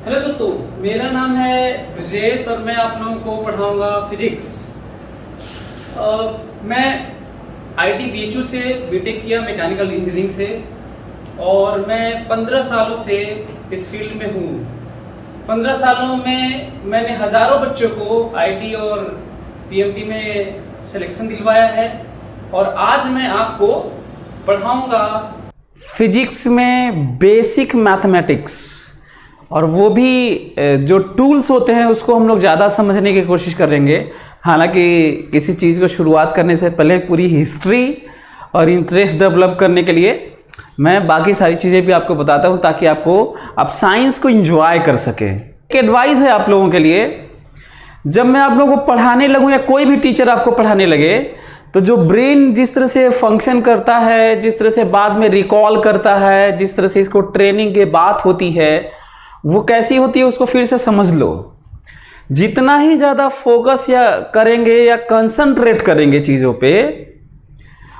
Hello दोस्तों, मेरा नाम है ब्रजेश और मैं आप लोगों को पढ़ाऊंगा फिजिक्स। मैं आईटी बीएचयू से बीटेक किया मैकेनिकल इंजीनियरिंग से और मैं 15 सालों से इस फील्ड में हूँ। 15 सालों में मैंने हज़ारों बच्चों को आईटी और पीएमटी में सिलेक्शन दिलवाया है और आज मैं आपको पढ़ाऊंगा फिजिक्स में बेसिक मैथमेटिक्स। और वो भी जो टूल्स होते हैं उसको हम लोग ज़्यादा समझने की कोशिश करेंगे। हालांकि किसी चीज़ को शुरुआत करने से पहले पूरी हिस्ट्री और इंटरेस्ट डेवलप करने के लिए मैं बाकी सारी चीज़ें भी आपको बताता हूँ ताकि आप साइंस को एंजॉय कर सकें। एक एडवाइस है आप लोगों के लिए, जब मैं आप लोगों को पढ़ाने लगूँ या कोई भी टीचर आपको पढ़ाने लगे तो जो ब्रेन जिस तरह से फंक्शन करता है, जिस तरह से बाद में रिकॉल करता है, जिस तरह से इसको ट्रेनिंग के बात होती है वो कैसी होती है उसको फिर से समझ लो। जितना ही ज़्यादा फोकस या करेंगे या कंसंट्रेट करेंगे चीज़ों पे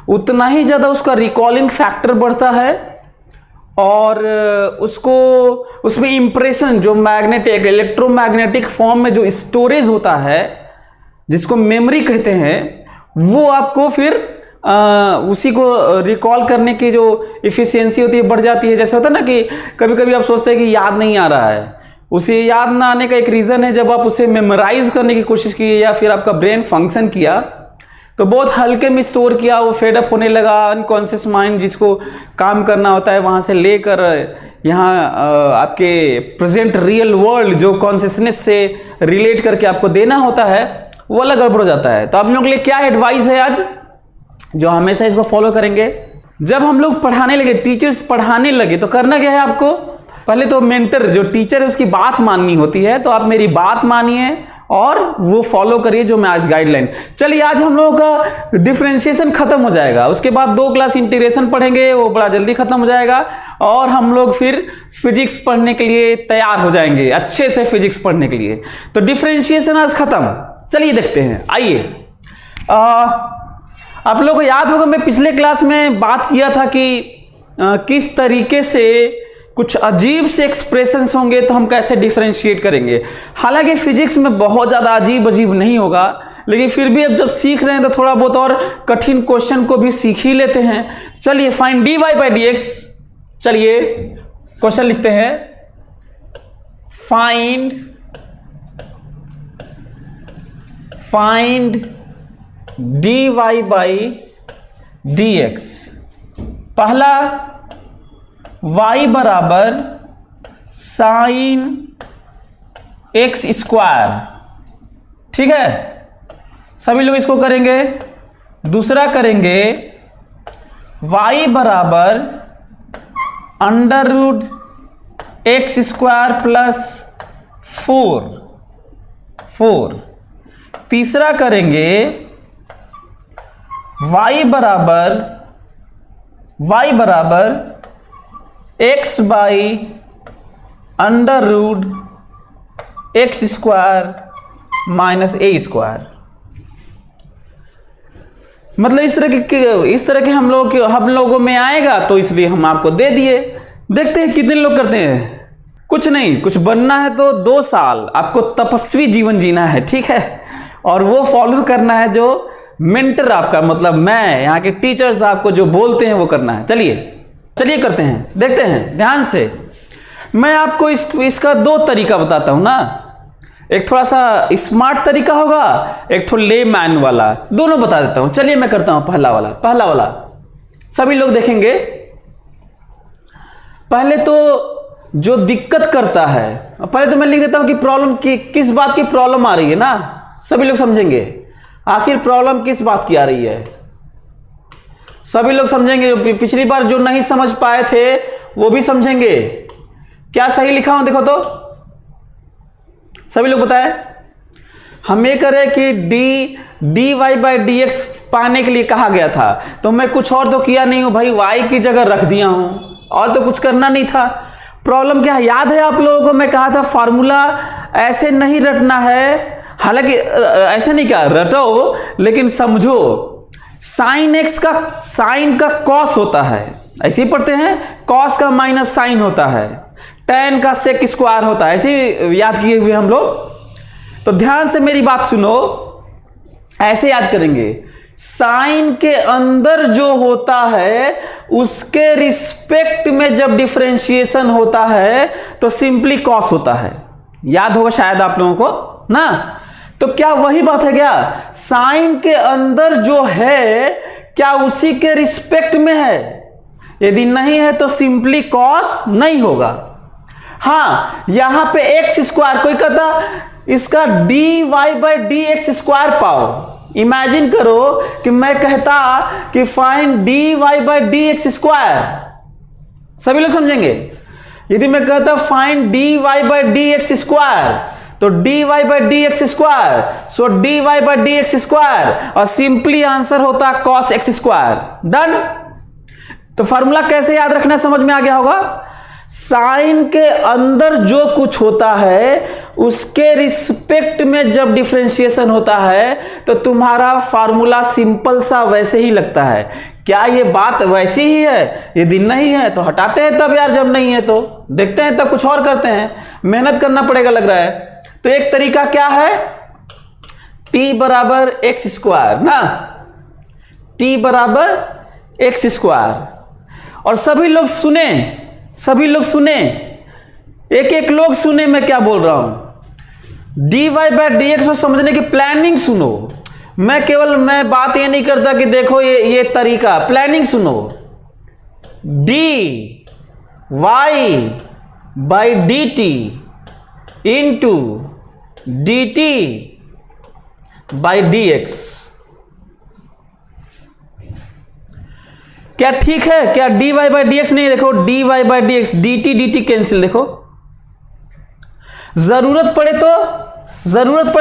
उतना ही ज़्यादा उसका रिकॉलिंग फैक्टर बढ़ता है और उसमें इम्प्रेशन जो मैग्नेटिक इलेक्ट्रोमैग्नेटिक फॉर्म में जो स्टोरेज होता है जिसको मेमोरी कहते हैं वो आपको फिर उसी को रिकॉल करने की जो इफ़िशियंसी होती है बढ़ जाती है। जैसे होता है ना कि कभी कभी आप सोचते हैं कि याद नहीं आ रहा है, उसे याद ना आने का एक रीज़न है जब आप उसे मेमोराइज करने की कोशिश किए या फिर आपका ब्रेन फंक्शन किया तो बहुत हल्के में स्टोर किया, वो फेडअप होने लगा। अनकॉन्शियस माइंड जिसको काम करना होता है वहाँ से लेकर यहाँ आपके प्रेजेंट रियल वर्ल्ड जो कॉन्शियसनेस से रिलेट करके आपको देना होता है वो अलग गड़बड़ हो जाता है। तो आप लोगों के लिए क्या एडवाइस है आज जो हमेशा इसको फॉलो करेंगे? जब हम लोग पढ़ाने लगे, टीचर्स पढ़ाने लगे तो करना क्या है आपको? पहले तो मेंटर जो टीचर है उसकी बात माननी होती है, तो आप मेरी बात मानिए और वो फॉलो करिए जो मैं आज गाइडलाइन। चलिए आज हम लोगों का डिफरेंशिएशन खत्म हो जाएगा, उसके बाद 2 क्लास इंटीग्रेशन पढ़ेंगे, वो बड़ा जल्दी खत्म हो जाएगा और हम लोग फिर फिजिक्स पढ़ने के लिए तैयार हो जाएंगे, अच्छे से फिजिक्स पढ़ने के लिए। तो डिफरेंशिएशन आज खत्म। चलिए देखते हैं, आइए। आप लोगों को याद होगा मैं पिछले क्लास में बात किया था कि किस तरीके से कुछ अजीब से एक्सप्रेशंस होंगे तो हम कैसे डिफरेंशिएट करेंगे। हालांकि फिजिक्स में बहुत ज़्यादा अजीब अजीब नहीं होगा, लेकिन फिर भी अब जब सीख रहे हैं तो थोड़ा बहुत और कठिन क्वेश्चन को भी सीख ही लेते हैं। चलिए फाइंड dy बाई dx। चलिए क्वेश्चन लिखते हैं, फाइंड dy बाई dx। पहला y बराबर साइन x स्क्वायर, ठीक है, सभी लोग इसको करेंगे। दूसरा करेंगे y बराबर under root x square plus 4। तीसरा करेंगे y बराबर x by under root x square minus a square. मतलब इस तरह के हम लोगों में आएगा तो इसलिए हम आपको दे दिए। देखते हैं कितने लोग करते हैं। कुछ नहीं, कुछ बनना है तो 2 साल आपको तपस्वी जीवन जीना है, ठीक है, और वो फॉलो करना है जो मेंटर आपका मतलब मैं यहाँ के टीचर्स आपको जो बोलते हैं वो करना है। चलिए करते हैं, देखते हैं ध्यान से। मैं आपको इसका 2 तरीका बताता हूँ ना, एक थोड़ा सा स्मार्ट तरीका होगा, एक थोड़ा लेमैन वाला, दोनों बता देता हूँ। चलिए मैं करता हूँ पहला वाला, सभी लोग देखेंगे। पहले तो जो दिक्कत करता है, पहले तो मैं लिख देता हूँ कि प्रॉब्लम किस बात की प्रॉब्लम आ रही है ना, सभी लोग समझेंगे आखिर प्रॉब्लम किस बात की आ रही है। सभी लोग समझेंगे, जो पिछली बार जो नहीं समझ पाए थे वो भी समझेंगे। क्या सही लिखा हूं देखो तो, सभी लोग बताएं। हम ये करें कि dy बाई dx पाने के लिए कहा गया था, तो मैं कुछ और तो किया नहीं हूं भाई, y की जगह रख दिया हूं और तो कुछ करना नहीं था। प्रॉब्लम क्या है याद है आप लोगों को, मैं कहा था फार्मूला ऐसे नहीं रटना है। हालांकि ऐसे नहीं कहा रटो, लेकिन समझो साइन का कॉस होता है, ऐसे ही पढ़ते हैं, कॉस का माइनस साइन होता है। tan का sec स्क्वायर होता है, ऐसे याद किए हुए हम लोग। तो ध्यान से मेरी बात सुनो, ऐसे याद करेंगे, साइन के अंदर जो होता है उसके रिस्पेक्ट में जब डिफरेंशिएशन होता है तो सिंपली कॉस होता है। याद होगा शायद आप लोगों को ना। तो क्या वही बात है क्या, साइन के अंदर जो है क्या उसी के रिस्पेक्ट में है? यदि नहीं है तो सिंपली कॉस नहीं होगा। हाँ, यहां पे एक्स स्क्वायर, कोई कहता इसका dy by d x square पाओ। इमेजिन करो कि मैं कहता कि find dy by d x square, सभी लोग समझेंगे। यदि मैं कहता find dy by d x square, तो dy by d x square, so dy by d x square, और सिंपली आंसर होता cos एक्स स्क्वायर। डन। तो फॉर्मूला कैसे याद रखना समझ में आ गया होगा। साइन के अंदर जो कुछ होता है उसके रिस्पेक्ट में जब डिफरेंशिएशन होता है तो तुम्हारा फार्मूला सिंपल सा वैसे ही लगता है। क्या ये बात वैसी ही है? यदि नहीं है तो हटाते हैं तब यार, जब नहीं है तो देखते हैं तब कुछ और करते हैं, मेहनत करना पड़ेगा लग रहा है। तो एक तरीका क्या है, t बराबर एक्स स्क्वायर ना, t बराबर एक्स स्क्वायर। और सभी लोग सुने, सभी लोग सुने, एक एक लोग सुने मैं क्या बोल रहा हूं। dy बाई डी एक्स को समझने की प्लानिंग सुनो। मैं बात ये नहीं करता कि देखो ये तरीका, प्लानिंग सुनो। dy by D T into D T by d x, क्या ठीक है? क्या dy बाई डी एक्स नहीं, देखो dy by d x, D T cancel, देखो जरूरत पड़े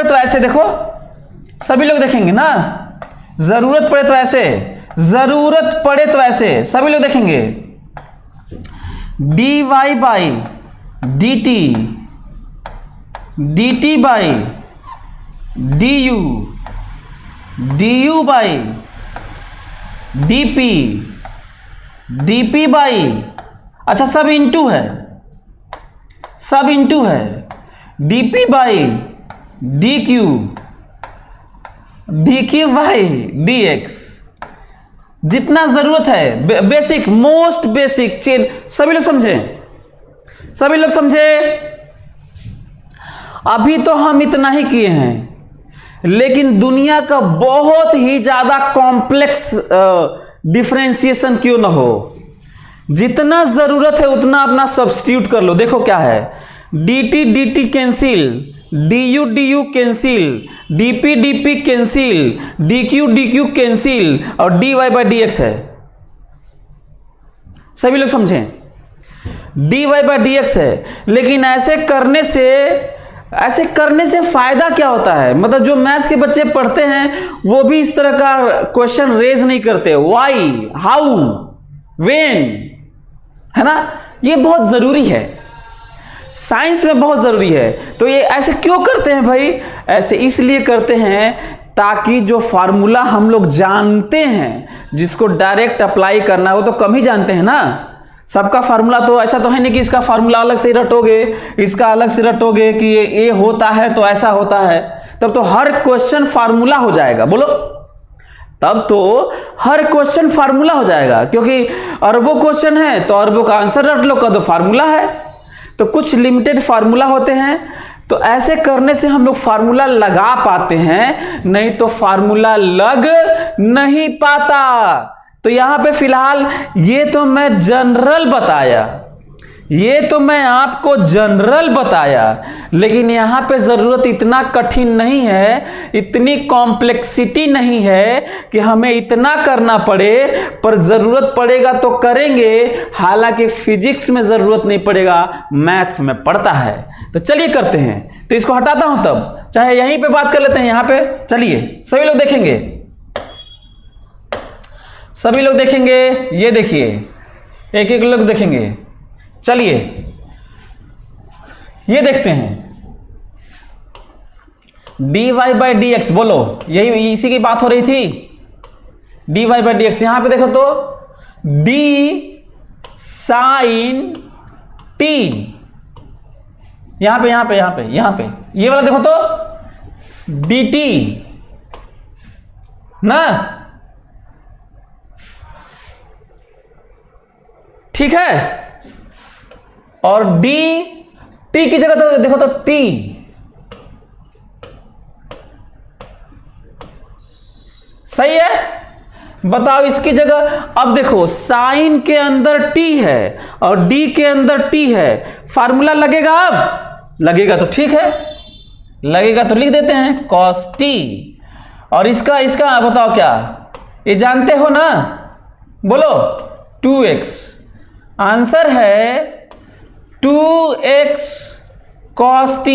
तो ऐसे देखो, सभी लोग देखेंगे ना, जरूरत पड़े तो ऐसे सभी लोग देखेंगे। dy by dt by du by dp by, अच्छा सब इंटू है, dp by dq by dx, जितना जरूरत है, बेसिक, मोस्ट बेसिक चेन। सभी लोग समझे। अभी तो हम इतना ही किए हैं, लेकिन दुनिया का बहुत ही ज्यादा कॉम्प्लेक्स डिफरेंशिएशन क्यों ना हो, जितना जरूरत है उतना अपना सब्स्टिट्यूट कर लो। देखो क्या है, dt cancel, du cancel, dp cancel, dq cancel, और dy बाई डी एक्स है। सभी लोग समझें, dy बाई डी एक्स है। लेकिन ऐसे करने से फायदा क्या होता है? मतलब जो मैथ्स के बच्चे पढ़ते हैं वो भी इस तरह का क्वेश्चन रेज नहीं करते, व्हाई, हाउ, व्हेन, है ना। ये बहुत जरूरी है, साइंस में बहुत जरूरी है। तो ये ऐसे क्यों करते हैं भाई? ऐसे इसलिए करते हैं ताकि जो फार्मूला हम लोग जानते हैं, जिसको डायरेक्ट अप्लाई करना है, वो तो कम ही जानते हैं ना। सबका फार्मूला तो ऐसा तो है नहीं कि इसका फार्मूला अलग से रटोगे, इसका अलग से रटोगे कि ये होता है तो ऐसा होता है, तब तो हर क्वेश्चन फार्मूला हो जाएगा। बोलो, तब तो हर क्वेश्चन फार्मूला हो जाएगा, क्योंकि अरबों क्वेश्चन है तो अरबों का आंसर रट लो, का तो फार्मूला है। तो कुछ लिमिटेड फार्मूला होते हैं, तो ऐसे करने से हम लोग फार्मूला लगा पाते हैं, नहीं तो फार्मूला लग नहीं पाता। तो यहां पे फिलहाल ये तो मैं जनरल बताया, लेकिन यहां पे जरूरत इतना कठिन नहीं है, इतनी कॉम्प्लेक्सिटी नहीं है कि हमें इतना करना पड़े, पर जरूरत पड़ेगा तो करेंगे। हालांकि फिजिक्स में जरूरत नहीं पड़ेगा, मैथ्स में पड़ता है। तो चलिए करते हैं। तो इसको हटाता हूं, तब चाहे यहीं पे बात कर लेते हैं। यहां पे चलिए सभी लोग देखेंगे, ये देखिए, एक एक लोग देखेंगे। चलिए ये देखते हैं, dy बाई डी एक्स, बोलो, यही इसी की बात हो रही थी। dy बाई डी एक्स, यहां पे देखो तो d साइन t यहां पे यहां पे यहां पे यहां पे ये वाला देखो तो dt ना, ठीक है। और डी टी की जगह तो देखो तो टी, सही है। बताओ इसकी जगह, अब देखो साइन के अंदर टी है और डी के अंदर टी है, फार्मूला लगेगा, अब लगेगा तो ठीक है, लगेगा तो लिख देते हैं cos t। और इसका इसका बताओ क्या, ये जानते हो ना, बोलो 2x, आंसर है 2x cos t।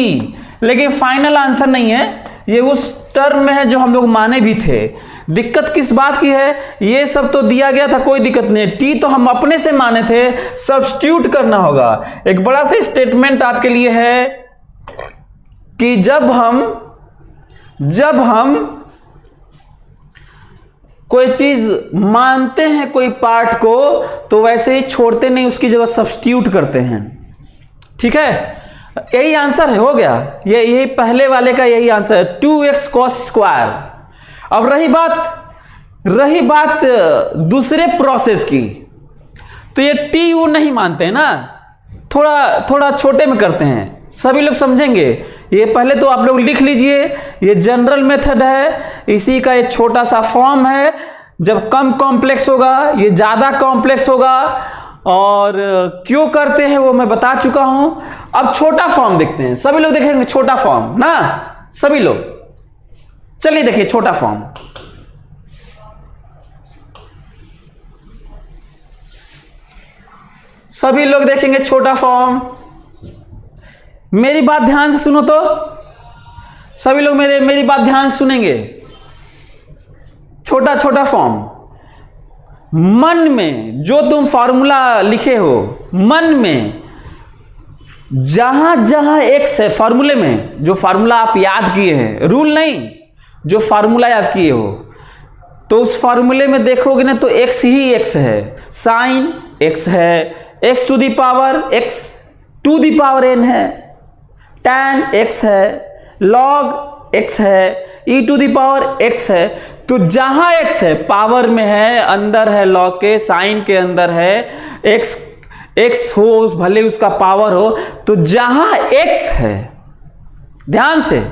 लेकिन फाइनल आंसर नहीं है, ये उस टर्म में है जो हम लोग माने भी थे। दिक्कत किस बात की है, ये सब तो दिया गया था, कोई दिक्कत नहीं है, टी तो हम अपने से माने थे, सब्स्टिट्यूट करना होगा। एक बड़ा सा स्टेटमेंट आपके लिए है कि जब हम कोई चीज मानते हैं कोई पार्ट को, तो वैसे ही छोड़ते नहीं, उसकी जगह सब्स्टिट्यूट करते हैं, ठीक है। यही आंसर है, हो गया, ये यही पहले वाले का यही आंसर है 2x cos स्क्वायर। अब रही बात दूसरे प्रोसेस की, तो ये टी यू नहीं मानते हैं ना, थोड़ा छोटे में करते हैं, सभी लोग समझेंगे। ये पहले तो आप लोग लिख लीजिए, ये जनरल मेथड है, इसी का एक छोटा सा फॉर्म है। जब कम कॉम्प्लेक्स होगा, ये ज्यादा कॉम्प्लेक्स होगा, और क्यों करते हैं वो मैं बता चुका हूं। अब छोटा फॉर्म देखते हैं, सभी लोग देखेंगे छोटा फॉर्म ना, सभी लोग चलिए देखिए छोटा फॉर्म। सभी लोग देखेंगे छोटा फॉर्म, मेरी बात ध्यान से सुनो तो, सभी लोग मेरी बात ध्यान से सुनेंगे। छोटा फॉर्म, मन में जो तुम फॉर्मूला लिखे हो, मन में जहां जहां एक्स है फॉर्मूले में, जो फॉर्मूला आप याद किए हैं, रूल नहीं, जो फॉर्मूला याद किए हो, तो उस फॉर्मूले में देखोगे ना तो एक्स ही एक्स है, साइन एक्स है, x to the power x to the power n है, टैन एक्स है, लॉग एक्स है, e to the power x है। तो जहां एक्स है पावर में है, अंदर है लॉग के, साइन के अंदर है, एक्स हो भले उसका पावर हो, तो जहां एक्स है, ध्यान से,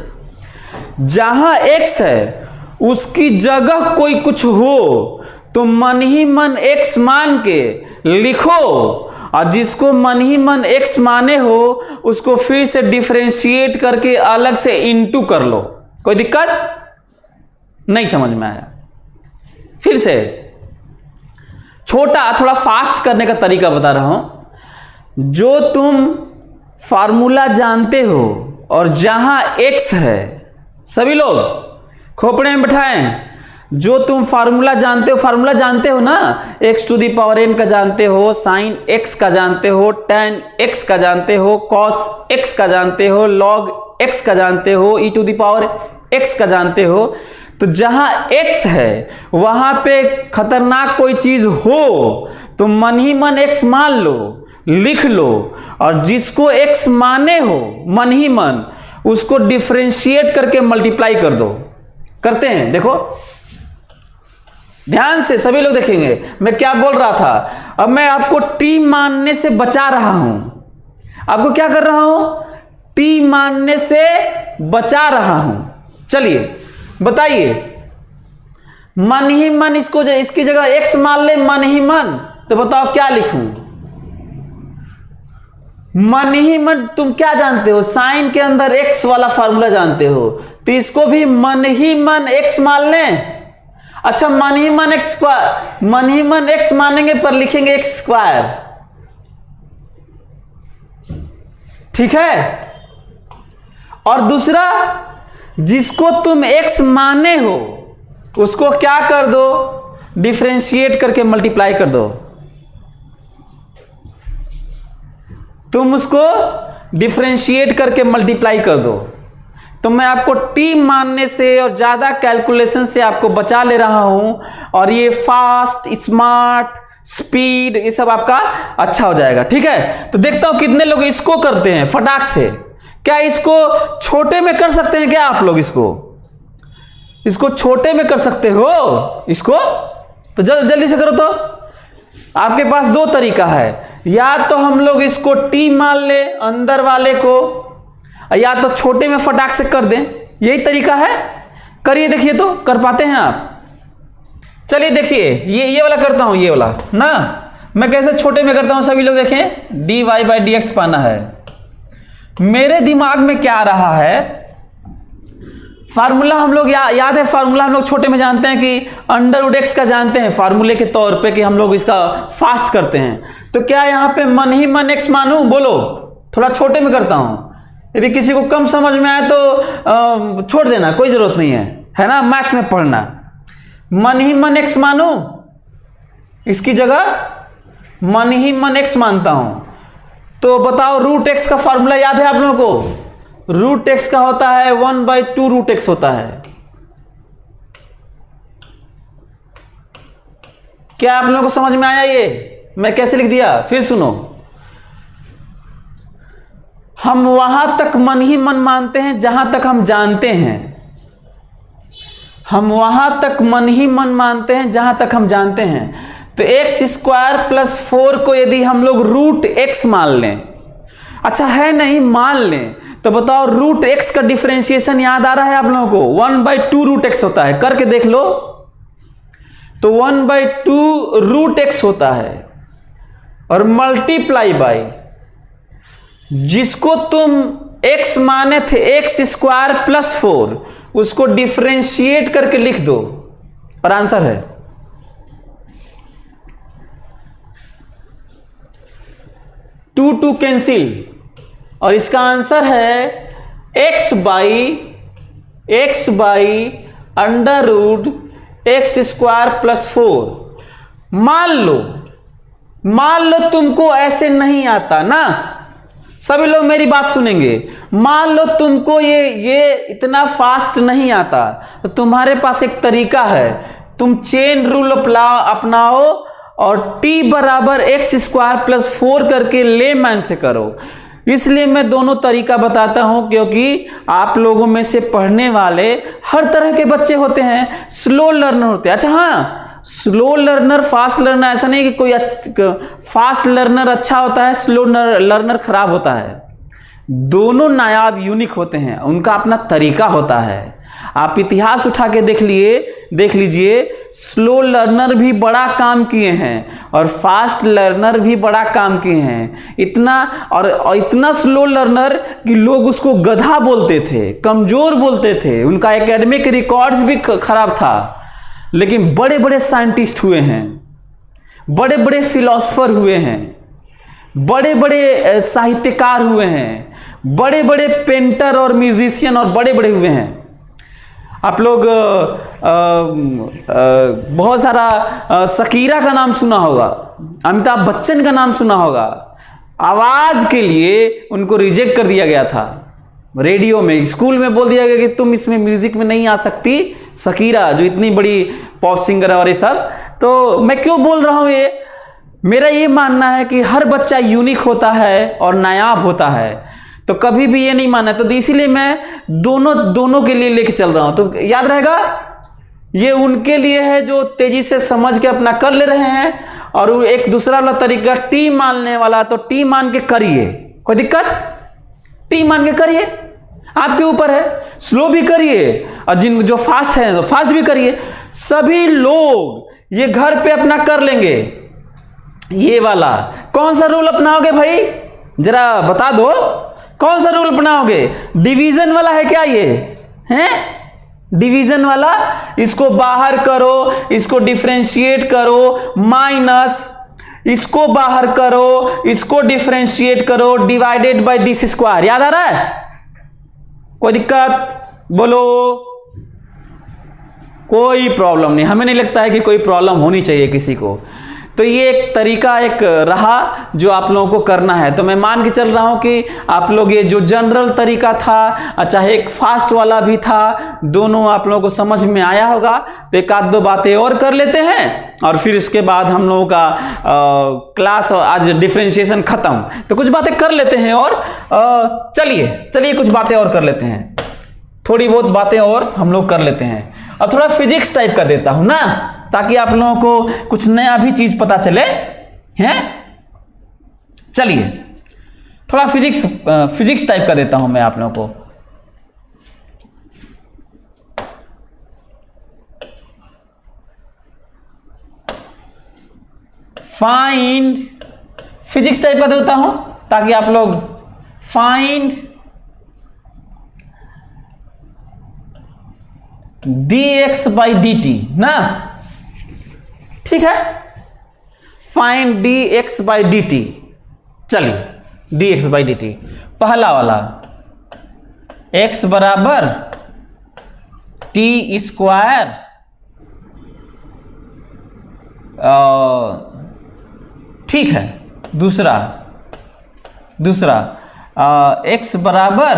जहां एक्स है उसकी जगह कोई कुछ हो तो मन ही मन एक्स मान के लिखो, और जिसको मन ही मन एक्स माने हो उसको फिर से डिफरेंशिएट करके अलग से इनटू कर लो। कोई दिक्कत नहीं, समझ में आया? फिर से छोटा थोड़ा फास्ट करने का तरीका बता रहा हूं। जो तुम फार्मूला जानते हो और जहां एक्स है, सभी लोग खोपड़े में बैठाएं, जो तुम फार्मूला जानते हो ना, x to the power n का जानते हो, साइन एक्स का जानते हो, टैन एक्स का जानते हो, कॉस एक्स का जानते हो, लॉग एक्स का जानते हो, ई टू दी पावर एक्स का जानते हो। तो जहां एक्स है वहां पे खतरनाक कोई चीज हो तो मन ही मन एक्स मान लो, लिख लो, और जिसको एक्स माने हो मन ही मन उसको डिफरेंशिएट करके मल्टीप्लाई कर दो। करते हैं, देखो ध्यान से सभी लोग देखेंगे मैं क्या बोल रहा था। अब मैं आपको टी मानने से बचा रहा हूं, आपको क्या कर रहा हूं, टी मानने से बचा रहा हूं। चलिए बताइए, मन ही मन इसको इसकी जगह एक्स मान ले, मन ही मन, तो बताओ क्या लिखूं? मन ही मन तुम क्या जानते हो, साइन के अंदर एक्स वाला फार्मूला जानते हो, तो इसको भी मन ही मन एक्स मान लें। अच्छा, मन ही मन एक्स मानेंगे पर लिखेंगे एक्स स्क्वायर, ठीक है। और दूसरा, जिसको तुम x माने हो उसको क्या कर दो, डिफरेंशिएट करके मल्टीप्लाई कर दो। तुम उसको डिफरेंशिएट करके मल्टीप्लाई कर दो। तो मैं आपको t मानने से और ज्यादा कैलकुलेशन से आपको बचा ले रहा हूं, और ये फास्ट, स्मार्ट, स्पीड, ये सब आपका अच्छा हो जाएगा, ठीक है। तो देखता हूं कितने लोग इसको करते हैं फटाक से। क्या इसको छोटे में कर सकते हैं क्या आप लोग? इसको छोटे में कर सकते हो इसको? तो जल्दी से करो। तो आपके पास दो तरीका है, या तो हम लोग इसको टी मान ले अंदर वाले को, या तो छोटे में फटाक से कर दें। यही तरीका है, करिए देखिए तो कर पाते हैं आप? चलिए देखिए, ये वाला करता हूं, ये वाला ना मैं कैसे छोटे में करता हूं, सभी लोग देखें। dy बाई डी एक्स पाना है। मेरे दिमाग में क्या आ रहा है, फार्मूला हम लोग याद है, फार्मूला हम लोग छोटे में जानते हैं कि अंडर रूट एक्स का जानते हैं फार्मूले के तौर पे कि हम लोग इसका फास्ट करते हैं। तो क्या यहां पे मन ही मन एक्स मानूं? बोलो, थोड़ा छोटे में करता हूं। यदि किसी को कम समझ में आए तो छोड़ देना, कोई जरूरत नहीं है ना मैथ्स में पढ़ना। मन ही मन एक्स मानूं, इसकी जगह मन ही मन एक्स मानता हूं। तो बताओ, रूट एक्स का फार्मूला याद है आप लोगों को? रूट एक्स का होता है 1/2 रूट एक्स होता है। क्या आप लोगों को समझ में आया ये मैं कैसे लिख दिया? फिर सुनो, हम वहां तक मन ही मन मानते हैं जहां तक हम जानते हैं। हम वहां तक मन ही मन मानते हैं जहां तक हम जानते हैं। तो एक्स स्क्वायर प्लस 4 को यदि हम लोग रूट एक्स मान लें, अच्छा है नहीं मान लें, तो बताओ रूट एक्स का डिफरेंशिएशन याद आ रहा है आप लोगों को? 1/2 रूट एक्स होता है, करके देख लो। तो 1/2 रूट एक्स होता है और मल्टीप्लाई बाई जिसको तुम x माने थे एक्स स्क्वायर प्लस 4, उसको डिफरेंशिएट करके लिख दो और आंसर है 2 कैंसिल, और इसका आंसर है x by under root x square plus 4। मान लो तुमको ऐसे नहीं आता ना, सभी लोग मेरी बात सुनेंगे। मान लो तुमको ये इतना फास्ट नहीं आता, तो तुम्हारे पास एक तरीका है, तुम चेन रूल अपनाओ और t बराबर एक्स स्क्वायर प्लस 4 करके लेमैन से करो। इसलिए मैं दोनों तरीका बताता हूं क्योंकि आप लोगों में से पढ़ने वाले हर तरह के बच्चे होते हैं, स्लो लर्नर होते हैं। अच्छा हाँ, स्लो लर्नर फास्ट लर्नर ऐसा नहीं कि कोई फास्ट लर्नर अच्छा होता है, स्लो लर्नर खराब होता है। दोनों नायाब यूनिक होते हैं, उनका अपना तरीका होता है। आप इतिहास उठा के देख लीजिए, स्लो लर्नर भी बड़ा काम किए हैं और फास्ट लर्नर भी बड़ा काम किए हैं। इतना स्लो लर्नर कि लोग उसको गधा बोलते थे, कमजोर बोलते थे, उनका एकेडमिक रिकॉर्ड्स भी खराब था। लेकिन बड़े बड़े साइंटिस्ट हुए हैं, बड़े बड़े फिलोसफर हुए हैं, बड़े बड़े साहित्यकार हुए हैं, बड़े बड़े पेंटर और म्यूजिशियन और बड़े बड़े हुए हैं। आप लोग बहुत सारा शकीरा का नाम सुना होगा, अमिताभ बच्चन का नाम सुना होगा। आवाज के लिए उनको रिजेक्ट कर दिया गया था रेडियो में, स्कूल में बोल दिया गया कि तुम इसमें म्यूजिक में नहीं आ सकती। शकीरा जो इतनी बड़ी पॉप सिंगर है और ये सब। तो मैं क्यों बोल रहा हूं ये, मेरा ये मानना है कि हर बच्चा यूनिक होता है और नायाब होता है, तो कभी भी ये नहीं माना। तो इसीलिए मैं दोनों के लिए लेके चल रहा हूं। तो याद रहेगा, ये उनके लिए है जो तेजी से समझ के अपना कर ले रहे हैं, और एक दूसरा वाला तरीका टी मानने वाला, तो टी मान के करिए, कोई दिक्कत? टी मान के करिए, आपके ऊपर है। स्लो भी करिए और जो फास्ट है तो फास्ट भी करिए। सभी लोग ये घर पे अपना कर लेंगे। ये वाला कौन सा रूल अपनाओगे भाई, जरा बता दो, कौन सा रूल अपनाओगे? डिवीजन वाला है क्या ये? हैं डिवीजन वाला? इसको बाहर करो, इसको डिफरेंशिएट करो, माइनस इसको बाहर करो, इसको डिफरेंशिएट करो, डिवाइडेड बाय दिस स्क्वायर। याद आ रहा है? कोई दिक्कत? बोलो। कोई प्रॉब्लम नहीं, हमें नहीं लगता है कि कोई प्रॉब्लम होनी चाहिए किसी को। तो ये एक तरीका एक रहा जो आप लोगों को करना है। तो मैं मान के चल रहा हूं कि आप लोग ये जो जनरल तरीका था चाहे एक फास्ट वाला भी था, दोनों आप लोगों को समझ में आया होगा। तो एक आध दो बातें और कर लेते हैं और फिर इसके बाद हम लोगों का क्लास आज डिफरेंशिएशन खत्म। तो कुछ बातें कर लेते हैं और चलिए कुछ बातें और कर लेते हैं, थोड़ी बहुत बातें और हम लोग कर लेते हैं। अब थोड़ा फिजिक्स टाइप का देता हूं ना, ताकि आप लोगों को कुछ नया भी चीज पता चले हैं। चलिए थोड़ा फिजिक्स टाइप का देता हूं मैं आप लोगों को। फाइंड फिजिक्स टाइप का देता हूं ताकि आप लोग फाइंड dx बाई dt ना, ठीक है। Find dx by dt। चलिए dx बाई dt पहला वाला x बराबर t स्क्वायर ठीक है। दूसरा x बराबर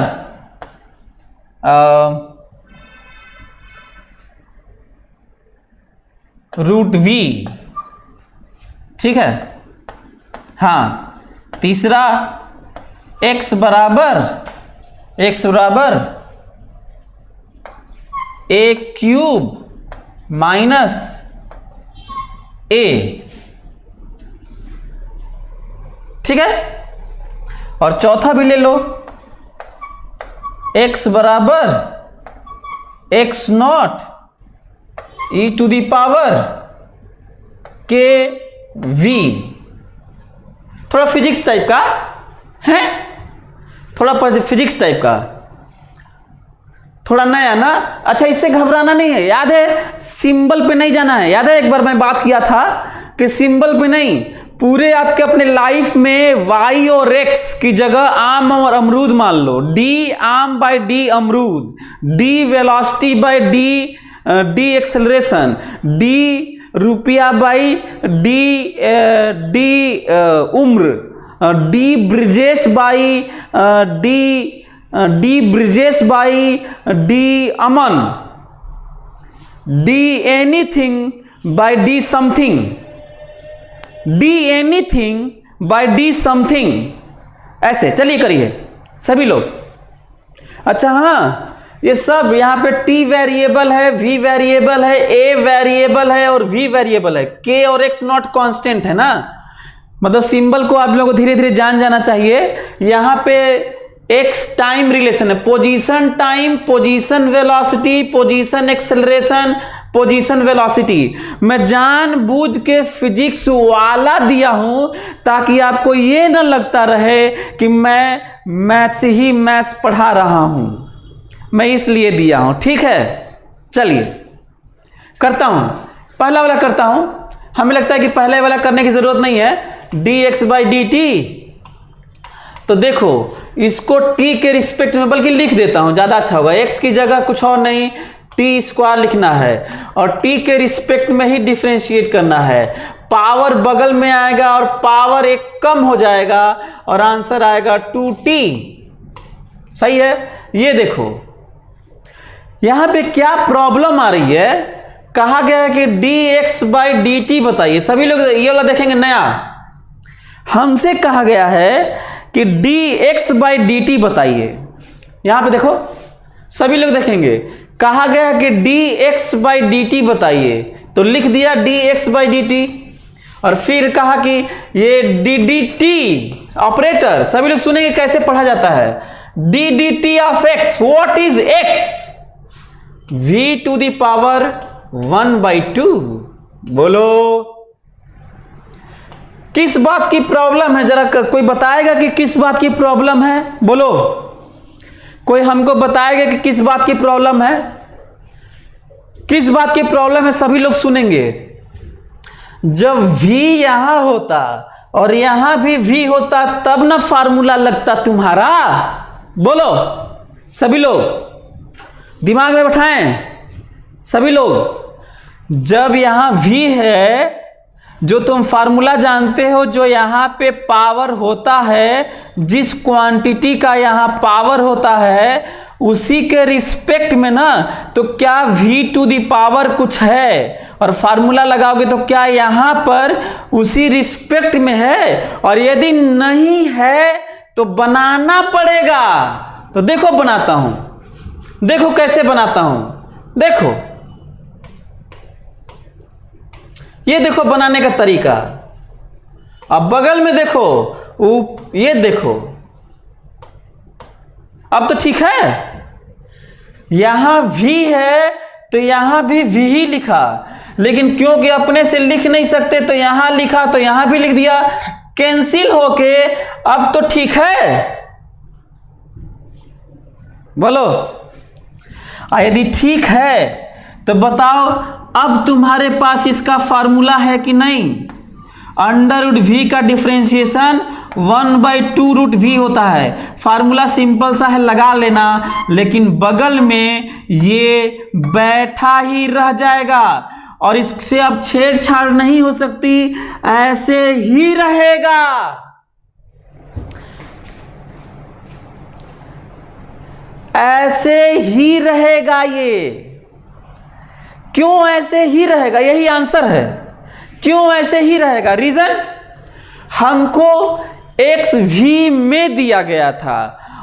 रूट v, ठीक है। हाँ, तीसरा x बराबर a क्यूब माइनस a, ठीक है। और चौथा भी ले लो, x बराबर x naught e to the power के v। थोड़ा फिजिक्स टाइप का है, थोड़ा फिजिक्स टाइप का, थोड़ा नया ना। अच्छा, इससे घबराना नहीं है, याद है सिंबल पे नहीं जाना है। याद है एक बार मैं बात किया था कि सिंबल पे नहीं, पूरे आपके अपने लाइफ में y और x की जगह आम और अमरूद मान लो। d आम बाय d अमरूद, d velocity bye d acceleration, d रुपया बाई d उम्र, d Brijesh by d Brijesh by d Aman, d anything bye d something, d anything bye d something. ऐसे चलिए करिए सभी लोग। अच्छा हाँ, ये सब यहाँ पे t वेरिएबल है, v वेरिएबल है, a वेरिएबल है और v वेरिएबल है, k और x नॉट कांस्टेंट है ना। मतलब सिंबल को आप लोगों को धीरे धीरे जान जाना चाहिए। यहाँ पे x टाइम रिलेशन है, position time, position velocity, position acceleration, position velocity. मैं जानबूझ के फिजिक्स वाला दिया हूं ताकि आपको ये ना लगता रहे कि मैं मैथ्स पढ़ा रहा हूं, मैं इसलिए दिया हूं, ठीक है। चलिए करता हूं, पहला वाला करता हूं। हमें लगता है कि पहले वाला करने की जरूरत नहीं है, dx बाई dt। तो देखो इसको t के रिस्पेक्ट में बल्कि लिख देता हूं, ज्यादा अच्छा होगा। x की जगह कुछ और नहीं, t स्क्वायर लिखना है और t के रिस्पेक्ट में ही डिफरेंशिएट करना है। पावर बगल में आएगा और पावर एक कम हो जाएगा और आंसर आएगा 2t। सही है। ये देखो यहां पे क्या प्रॉब्लम आ रही है, कहा गया है कि dx बाई dt बताइए। सभी लोग ये वाला देखेंगे नया, हमसे कहा गया है कि dx बाई dt बताइए। यहां पे देखो सभी लोग देखेंगे, कहा गया है कि dx बाई dt बताइए, तो लिख दिया dx बाई dt। और फिर कहा कि ये ddt ऑपरेटर, सभी लोग सुनेंगे कैसे पढ़ा जाता है। ddt of x, what is x? v to the power 1/2। बोलो किस बात की प्रॉब्लम है, जरा कोई बताएगा कि किस बात की प्रॉब्लम है? बोलो कोई हमको बताएगा कि किस बात की प्रॉब्लम है, किस बात की प्रॉब्लम है। सभी लोग सुनेंगे। जब v यहां होता और यहां भी v होता तब ना फार्मूला लगता तुम्हारा। बोलो सभी लोग दिमाग में बैठाएं सभी लोग। जब यहां v है जो तुम फार्मूला जानते हो, जो यहाँ पे पावर होता है, जिस क्वांटिटी का यहाँ पावर होता है, उसी के रिस्पेक्ट में ना, तो क्या v टू द पावर कुछ है और फार्मूला लगाओगे तो क्या यहाँ पर उसी रिस्पेक्ट में है, और यदि नहीं है तो बनाना पड़ेगा। तो देखो बनाता हूं, देखो कैसे बनाता हूं, देखो ये देखो बनाने का तरीका। अब बगल में देखो, ये देखो, अब तो ठीक है। यहां v है तो यहां भी v ही लिखा, लेकिन क्योंकि अपने से लिख नहीं सकते तो यहां लिखा, तो यहां भी लिख दिया, कैंसिल होके अब तो ठीक है। बोलो, यदि ठीक है तो बताओ अब तुम्हारे पास इसका फार्मूला है कि नहीं। अंडर रूट v का डिफरेंशिएशन 1/2√v होता है। फार्मूला सिंपल सा है, लगा लेना, लेकिन बगल में ये बैठा ही रह जाएगा और इससे अब छेड़छाड़ नहीं हो सकती, ऐसे ही रहेगा। ऐसे ही रहेगा। ये क्यों ऐसे ही रहेगा, यही आंसर है। क्यों ऐसे ही रहेगा? रीजन, हमको x v में दिया गया था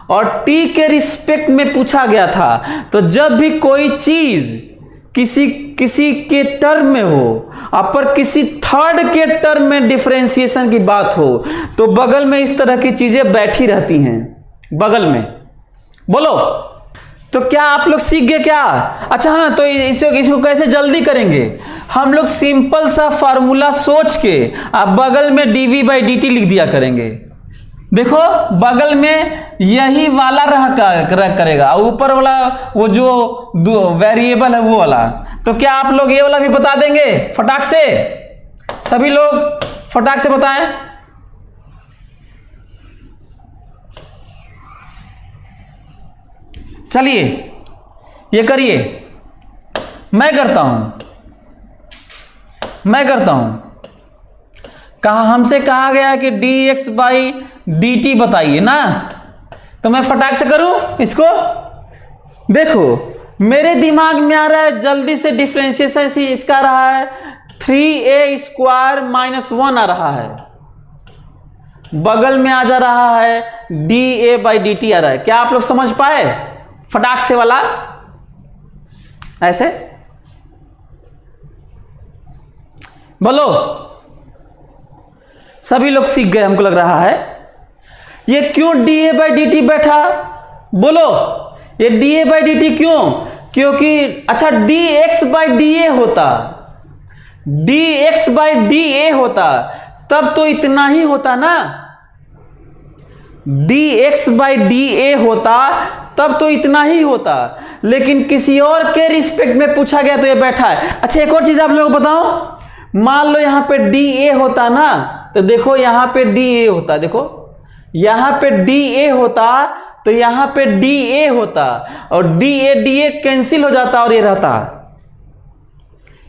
और t के रिस्पेक्ट में पूछा गया था। तो जब भी कोई चीज किसी के टर्म में हो, पर किसी थर्ड के टर्म में डिफरेंशिएशन की बात हो, तो बगल में इस तरह की चीजें बैठी रहती हैं बगल में। बोलो, तो क्या आप लोग सीख गए क्या? अच्छा हाँ, तो इसको कैसे जल्दी करेंगे? हम लोग सिंपल सा फार्मूला सोच के आप बगल में dv/dt लिख दिया करेंगे। देखो बगल में यही वाला करेगा, ऊपर वाला वो जो वेरिएबल है वो वाला। तो क्या आप लोग ये वाला भी बता देंगे फटाक से? सभी लोग फटाक से बताएं। चलिए ये करिए, मैं करता हूं। हमसे कहा गया है कि dx/dt बताइए ना, तो मैं फटाक से करूं इसको। देखो मेरे दिमाग में आ रहा है, जल्दी से डिफरेंशिएशन इसका रहा है 3a² - 1 आ रहा है, बगल में आ जा रहा है da/dt आ रहा है। क्या आप लोग समझ पाए फटाक से वाला? ऐसे बोलो, सभी लोग सीख गए हमको लग रहा है। ये क्यों da/dt बैठा? बोलो, ये da/dt क्यों? क्योंकि अच्छा dx/da होता तब तो इतना ही होता ना। dx/da होता तब तो इतना ही होता, लेकिन किसी और के रिस्पेक्ट में पूछा गया तो ये बैठा है। अच्छा एक और चीज आप लोगों को बताऊं, मान लो यहां पे da होता ना, तो देखो यहां पे da होता, देखो यहां पे da होता तो यहां पे da होता, और da कैंसिल हो जाता और ये रहता।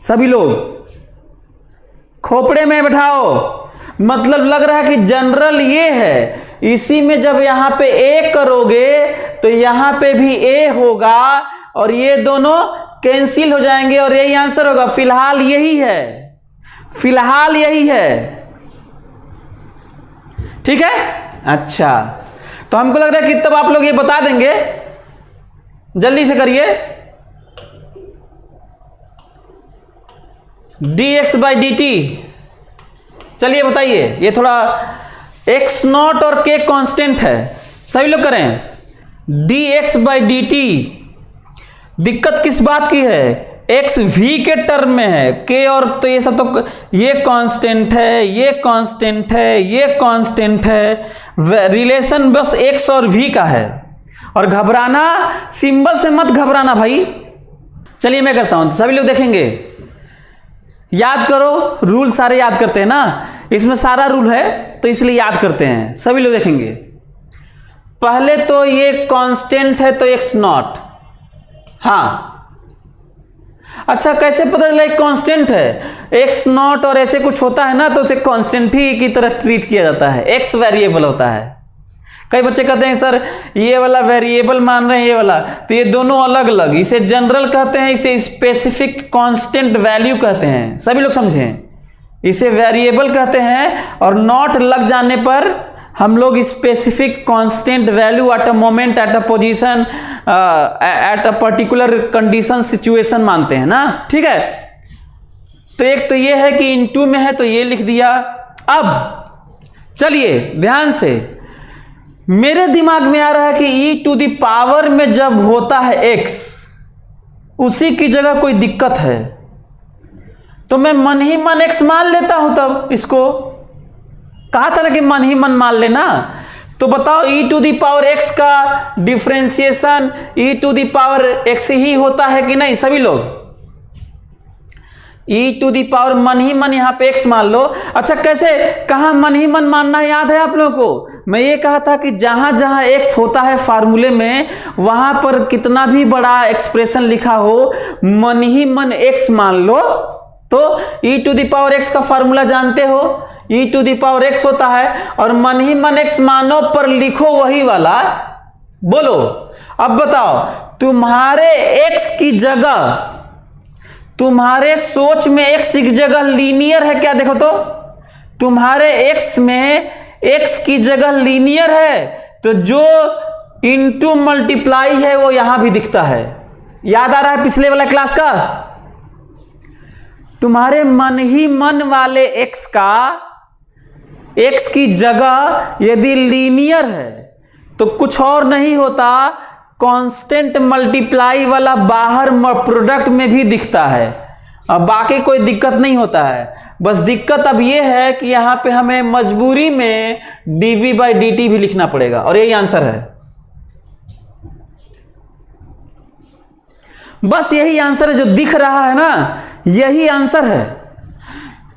सभी लोग खोपड़े में बैठाओ, मतलब लग रहा है कि जनरल ये है, इसी में जब यहां पे a करोगे तो यहां पे भी a होगा और ये दोनों कैंसिल हो जाएंगे और यही आंसर होगा। फिलहाल यही है, फिलहाल यही है। ठीक है, अच्छा तो हमको लग रहा है कि तब आप लोग ये बता देंगे, जल्दी से करिए। dx/dt, चलिए बताइए। ये थोड़ा x0 और k कांस्टेंट है, सभी लोग करें। dx/dt दिक्कत किस बात की है? x v के टर्म में है, k और तो ये सब तो ये कांस्टेंट है, ये कांस्टेंट है, ये कांस्टेंट है। रिलेशन बस x और v का है। और घबराना, सिंबल से मत घबराना भाई। चलिए मैं करता हूं, सभी लोग देखेंगे। याद करो, रूल सारे याद करते हैं ना, इसमें सारा रूल है तो इसलिए याद करते हैं। सभी लोग देखेंगे। पहले तो ये कांस्टेंट है तो x0, हाँ, अच्छा, कैसे पता चला एक कांस्टेंट है? एक्स नॉट और ऐसे कुछ होता है ना, तो उसे कांस्टेंट ही की तरह ट्रीट किया जाता है, एक्स वेरिएबल होता है। कई बच्चे कहते हैं सर ये वाला वेरिएबल मान रहे हैं, ये वाला, तो ये दोनों अलग अलग, इसे जनरल कहते हैं, इसे स्पेसिफिक कांस्टेंट वैल्यू कहते हैं। सभी लोग समझें, इसे वेरिएबल कहते हैं और नॉट लग जाने पर हम लोग specific constant value at a moment, at a position, at a particular condition, situation मानते हैं ना। ठीक है, तो एक तो ये है कि इनटू में है तो ये लिख दिया। अब चलिए ध्यान से, मेरे दिमाग में आ रहा है कि ई टू द पावर में जब होता है एक्स, उसी की जगह कोई दिक्कत है, तो मैं मन ही मन एक्स मान लेता हूं। तब इसको कहा था ना कि मन ही मन मान लेना। तो बताओ e to the power x का differentiation e to the power x ही होता है कि नहीं? सभी लोग ई टू दी पावर मन ही मन यहां पे एक्स मान लो। अच्छा, कैसे, कहां मन ही मन मानना है, याद है आप लोगों को? मैं ये कहा था कि जहां जहां एक्स होता है फार्मूले में, वहां पर कितना भी बड़ा एक्सप्रेशन लिखा हो, मन ही मन एक्स मान लो। तो ई टू दी पावर एक्स का फार्मूला जानते हो, ई टू दी पावर एक्स होता है, और मन ही मन एक्स मानो पर लिखो वही वाला। बोलो, अब बताओ, तुम्हारे एक्स की जगह, तुम्हारे सोच में एक्स की जगह लीनियर है क्या? देखो तो, तुम्हारे एक्स में एक्स की जगह लीनियर है, तो जो इनटू मल्टीप्लाई है वो यहां भी दिखता है। याद आ रहा है पिछले वाला क्लास का? तुम्हारे मन ही मन वाले एक्स का, एक्स की जगह यदि लीनियर है तो कुछ और नहीं होता, कांस्टेंट मल्टीप्लाई वाला बाहर प्रोडक्ट में भी दिखता है। अब बाकी कोई दिक्कत नहीं होता है, बस दिक्कत अब ये है कि यहां पे हमें मजबूरी में dv/dt भी लिखना पड़ेगा, और यही आंसर है। बस यही आंसर है जो दिख रहा है ना, यही आंसर है।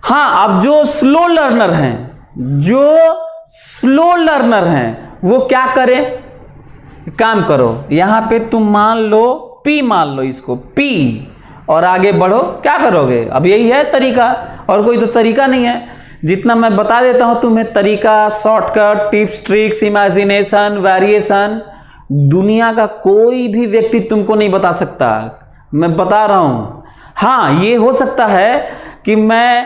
हाँ, अब जो स्लो लर्नर हैं, वो क्या करें? काम करो, यहां पे तुम मान लो P, मान लो इसको P, और आगे बढ़ो। क्या करोगे? अब यही है तरीका, और कोई तो तरीका नहीं है। जितना मैं बता देता हूं तुम्हें तरीका, shortcut, tips, tricks, imagination, variation, दुनिया का कोई भी व्यक्ति तुमको नहीं बता सकता। मैं बता रहा हूं। हाँ, ये हो सकता है कि मैं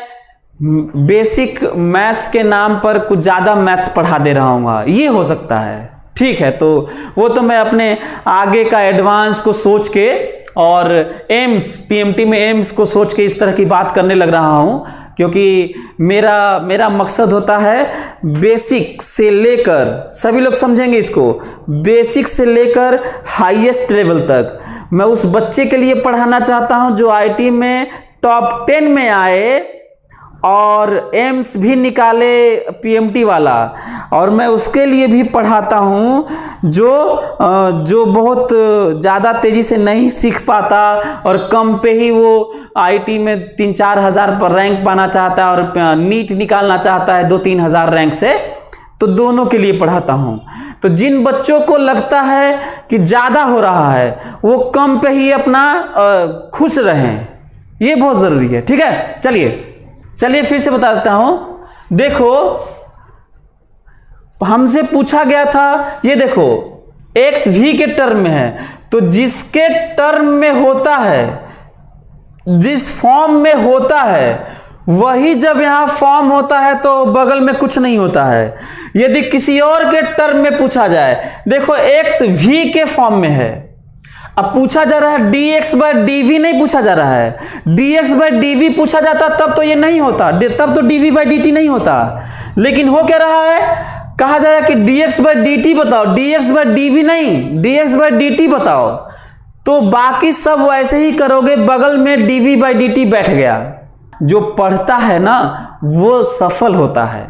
बेसिक मैथ्स के नाम पर कुछ ज़्यादा मैथ्स पढ़ा दे रहा हूँ, ये हो सकता है। ठीक है, तो वो तो मैं अपने आगे का एडवांस को सोच के और एम्स, पीएमटी में एम्स को सोच के इस तरह की बात करने लग रहा हूं, क्योंकि मेरा मकसद होता है बेसिक से लेकर, सभी लोग समझेंगे इसको, बेसिक से लेकर हाईएस्ट लेवल तक मैं उस बच्चे के लिए पढ़ाना चाहता हूं जो आईटी में टॉप 10 में आए और एम्स भी निकाले पीएमटी वाला, और मैं उसके लिए भी पढ़ाता हूँ जो बहुत ज़्यादा तेज़ी से नहीं सीख पाता और कम पे ही वो आईटी में 3-4 हज़ार पर रैंक पाना चाहता है और नीट निकालना चाहता है 2-3 हज़ार रैंक से, तो दोनों के लिए पढ़ाता हूँ। तो जिन बच्चों को लगता है कि ज़्यादा हो रहा है वो कम पे ही अपना खुश रहें, ये बहुत ज़रूरी है। ठीक है, चलिए फिर से बता देता हूं। देखो, हमसे पूछा गया था, ये देखो x v के टर्म में है, तो जिसके टर्म में होता है, जिस फॉर्म में होता है, वही जब यहां फॉर्म होता है तो बगल में कुछ नहीं होता है। यदि किसी और के टर्म में पूछा जाए, देखो x v के फॉर्म में है, अब पूछा जा रहा है dx/dv नहीं पूछा जा रहा है। dx/dv पूछा जाता तब तो ये नहीं होता, तब तो dv/dt नहीं होता, लेकिन हो क्या रहा है, कहा जा रहा है कि dx/dt बताओ, dx/dv नहीं, dx/dt बताओ। तो बाकी सब वैसे ही करोगे, बगल में dv/dt बैठ गया। जो पढ़ता है ना वो सफल होता है,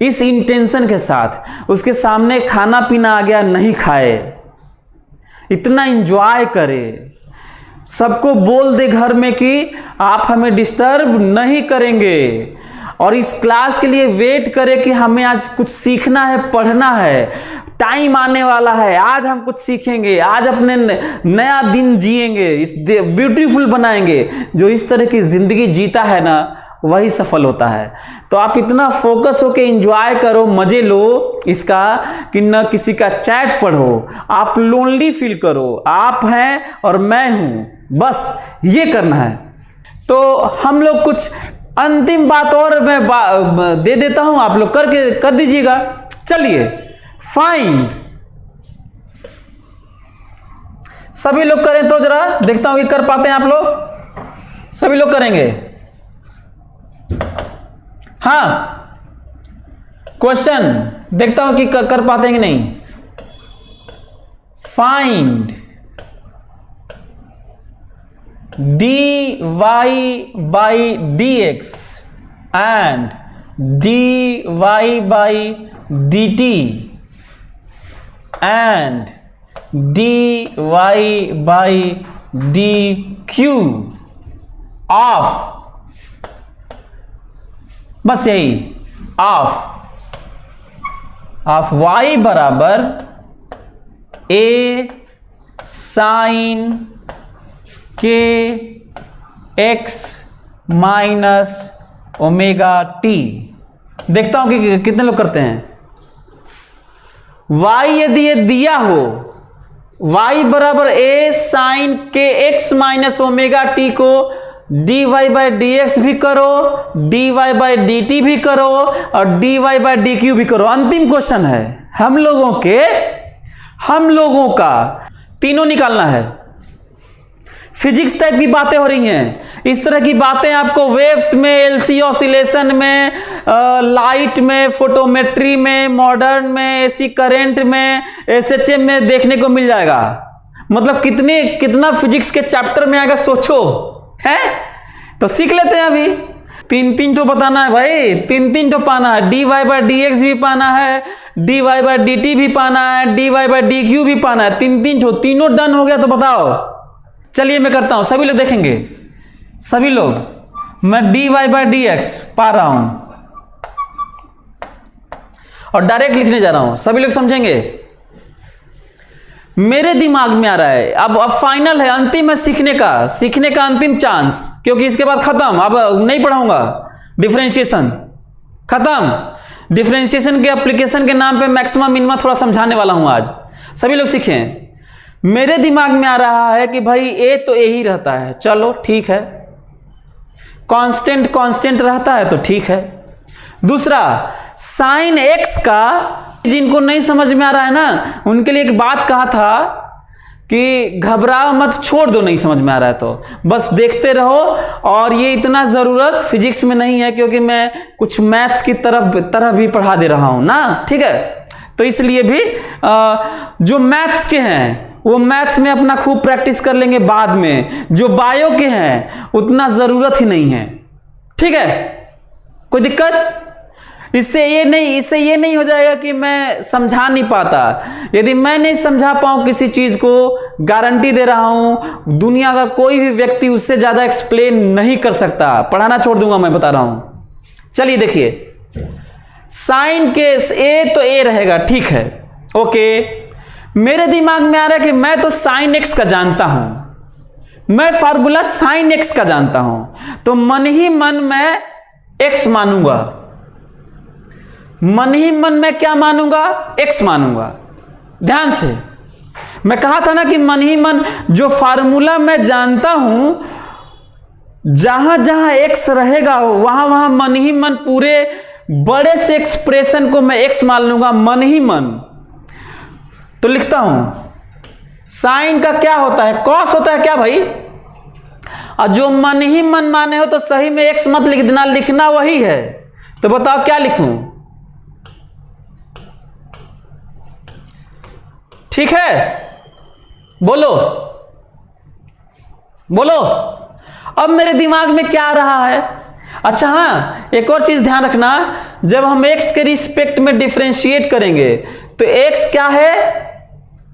इस इंटेंशन के साथ। उसके सामने खाना पीना आ गया, नहीं खाए, इतना एंजॉय करे, सबको बोल दे घर में कि आप हमें डिस्टर्ब नहीं करेंगे, और इस क्लास के लिए वेट करे कि हमें आज कुछ सीखना है, पढ़ना है, टाइम आने वाला है, आज हम कुछ सीखेंगे, आज अपने नया दिन जिएंगे, इस ब्यूटीफुल बनाएंगे। जो इस तरह की जिंदगी जीता है ना वही सफल होता है। तो आप इतना फोकस होके एंजॉय करो, मजे लो इसका कि न किसी का चैट पढ़ो, आप लोनली फील करो, आप हैं और मैं हूं, बस ये करना है। तो हम लोग कुछ अंतिम बात और मैं दे देता हूं, आप लोग करके कर दीजिएगा। चलिए, फाइंड, सभी लोग करें तो जरा देखता हूं कि कर पाते हैं आप लोग। सभी लोग करेंगे? हाँ, क्वेश्चन देखता हूं कि कर पाते हैं कि नहीं। Find dy by dx and dy by dt and dy by dq of, बस यही, ऑफ y बराबर a साइन के x माइनस ओमेगा टी। देखता हूं कि कितने लोग करते हैं। y यदि ये दिया हो, y बराबर a साइन के x माइनस ओमेगा टी को dy बाई डी एक्स भी करो, dy बाई डी टी भी करो और dy बाई डी क्यू भी करो। अंतिम क्वेश्चन है हम लोगों का तीनों निकालना है। फिजिक्स टाइप की बातें हो रही हैं, इस तरह की बातें आपको वेव्स में, एलसी ऑसिलेशन में, लाइट में, फोटोमेट्री में, मॉडर्न में, एसी करंट में, एसएचएम में देखने को मिल जाएगा। मतलब कितना फिजिक्स के चैप्टर में आएगा सोचो, है? तो सीख लेते हैं अभी। तीन तो बताना है भाई, तीन तो पाना है। dy बाई डी एक्स भी पाना है, dy बाई डी टी भी पाना है, dy बाई डी क्यू भी पाना है। तीनों डन हो गया तो बताओ। चलिए मैं करता हूं, सभी लोग देखेंगे, सभी लोग। मैं dy बाई डी एक्स पा रहा हूं और डायरेक्ट लिखने जा रहा हूं, सभी लोग समझेंगे। मेरे दिमाग में आ रहा है, अब फाइनल है, अंतिम है सीखने का अंतिम चांस, क्योंकि इसके बाद खत्म, अब नहीं पढ़ाऊंगा। डिफरेंशिएशन खत्म। डिफरेंशिएशन के एप्लीकेशन के नाम पे मैक्सिमम मिनिमम थोड़ा समझाने वाला हूं आज, सभी लोग सीखें। मेरे दिमाग में आ रहा है कि भाई ए तो ए ही रहता है, चलो ठीक है। कांस्टेंट रहता है तो ठीक है। दूसरा, साइन एक्स का, जिनको नहीं समझ में आ रहा है ना, उनके लिए एक बात कहा था कि घबराओ मत, छोड़ दो, नहीं समझ में आ रहा है तो बस देखते रहो। और ये इतना ज़रूरत फिजिक्स में नहीं है, क्योंकि मैं कुछ मैथ्स की तरह भी पढ़ा दे रहा हूं ना, ठीक है? तो इसलिए भी जो मैथ्स के हैं वो मैथ्स में अपना खूब प्रैक्टिस कर लेंगे बाद में। जो बायो के हैं उतना ज़रूरत ही नहीं है, ठीक है? कोई दिक्कत? इससे ये नहीं हो जाएगा कि मैं समझा नहीं पाता। यदि मैं नहीं समझा पाऊं किसी चीज को, गारंटी दे रहा हूं दुनिया का कोई भी व्यक्ति उससे ज्यादा एक्सप्लेन नहीं कर सकता। पढ़ाना छोड़ दूंगा, मैं बता रहा हूं। चलिए देखिए, साइन के ए तो ए रहेगा, ठीक है, ओके। मेरे दिमाग में आ रहा है कि मैं तो साइन एक्स का जानता हूं, मैं फार्मूला साइन एक्स का जानता हूं, तो मन ही मन मैं एक्स मानूंगा। मन ही मन में क्या मानूंगा? एक्स मानूंगा। ध्यान से, मैं कहा था ना कि मन ही मन जो फार्मूला मैं जानता हूं, जहां जहां एक्स रहेगा वहां वहां मन ही मन पूरे बड़े से एक्सप्रेशन को मैं एक्स मान लूंगा, मन ही मन। तो लिखता हूं, साइन का क्या होता है? कॉस होता है क्या भाई? और जो मन ही मन माने हो तो सही में एक्स मत लिख देना, लिखना वही है। तो बताओ क्या लिखूं? ठीक है, बोलो बोलो। अब मेरे दिमाग में क्या आ रहा है? अच्छा हाँ, एक और चीज ध्यान रखना, जब हम x के रिस्पेक्ट में डिफरेंशिएट करेंगे तो x क्या है?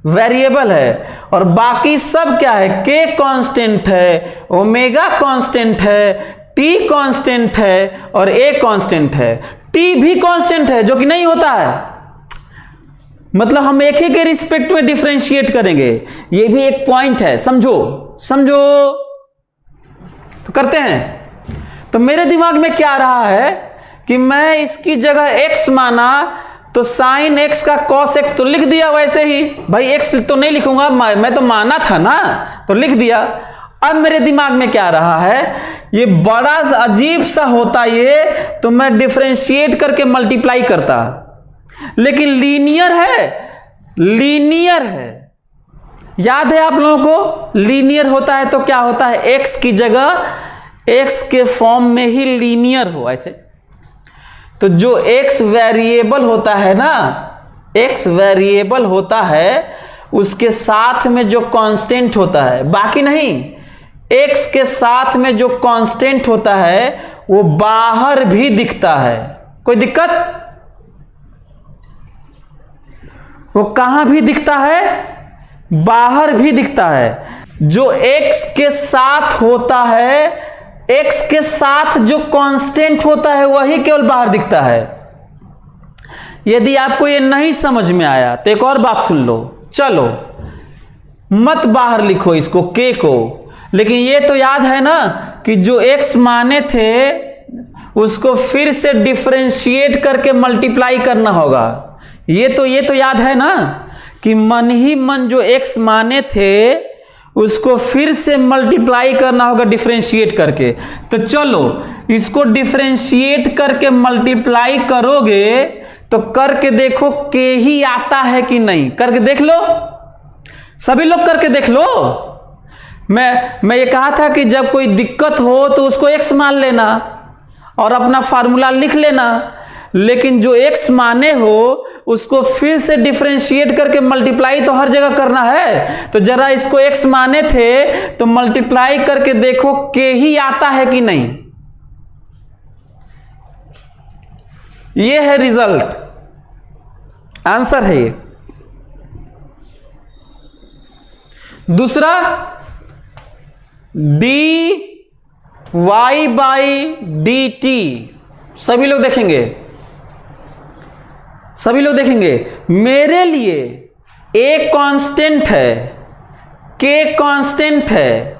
वेरिएबल है, और बाकी सब क्या है? k कांस्टेंट है, ओमेगा कांस्टेंट है, t कांस्टेंट है और a कांस्टेंट है। t भी कांस्टेंट है, जो कि नहीं होता है। मतलब हम एक ही के रिस्पेक्ट में डिफरेंशिएट करेंगे। ये भी एक पॉइंट है, समझो समझो। तो करते हैं। तो मेरे दिमाग में क्या आ रहा है कि मैं इसकी जगह x माना तो साइन x का cos x तो लिख दिया वैसे ही, भाई x तो नहीं लिखूंगा, मैं तो माना था ना, तो लिख दिया। अब मेरे दिमाग में क्या आ रहा है, ये बड़ा अजीब सा होता ये, तो मैं डिफरेंशिएट करके मल्टीप्लाई करता, लेकिन लीनियर है, लीनियर है। याद है आप लोगों को, लीनियर होता है तो क्या होता है, x की जगह x के फॉर्म में ही लीनियर हो ऐसे। तो जो x वेरिएबल होता है ना, x वेरिएबल होता है, उसके साथ में जो कांस्टेंट होता है, बाकी नहीं, x के साथ में जो कांस्टेंट होता है वो बाहर भी दिखता है। कोई दिक्कत? वो कहां भी दिखता है, बाहर भी दिखता है। जो x के साथ होता है, x के साथ जो कांस्टेंट होता है वही केवल बाहर दिखता है। यदि आपको ये नहीं समझ में आया तो एक और बात सुन लो। चलो मत बाहर लिखो इसको k को, लेकिन ये तो याद है ना कि जो x माने थे उसको फिर से डिफरेंशिएट करके मल्टीप्लाई करना होगा। ये तो याद है ना कि मन ही मन जो x माने थे उसको फिर से मल्टीप्लाई करना होगा डिफरेंशिएट करके। तो चलो इसको डिफरेंशिएट करके मल्टीप्लाई करोगे तो करके देखो के ही आता है कि नहीं, करके देख लो, सभी लोग करके देख लो। मैं ये कहा था कि जब कोई दिक्कत हो तो उसको x मान लेना और अपना फार्मूला लिख लेना, लेकिन जो x माने हो उसको फिर से डिफरेंशिएट करके मल्टीप्लाई तो हर जगह करना है। तो जरा इसको x माने थे तो मल्टीप्लाई करके देखो के ही आता है कि नहीं। ये है रिजल्ट, आंसर है ये। दूसरा dy बाई dt, सभी लोग देखेंगे, सभी लोग देखेंगे। मेरे लिए a कांस्टेंट है, k कांस्टेंट है,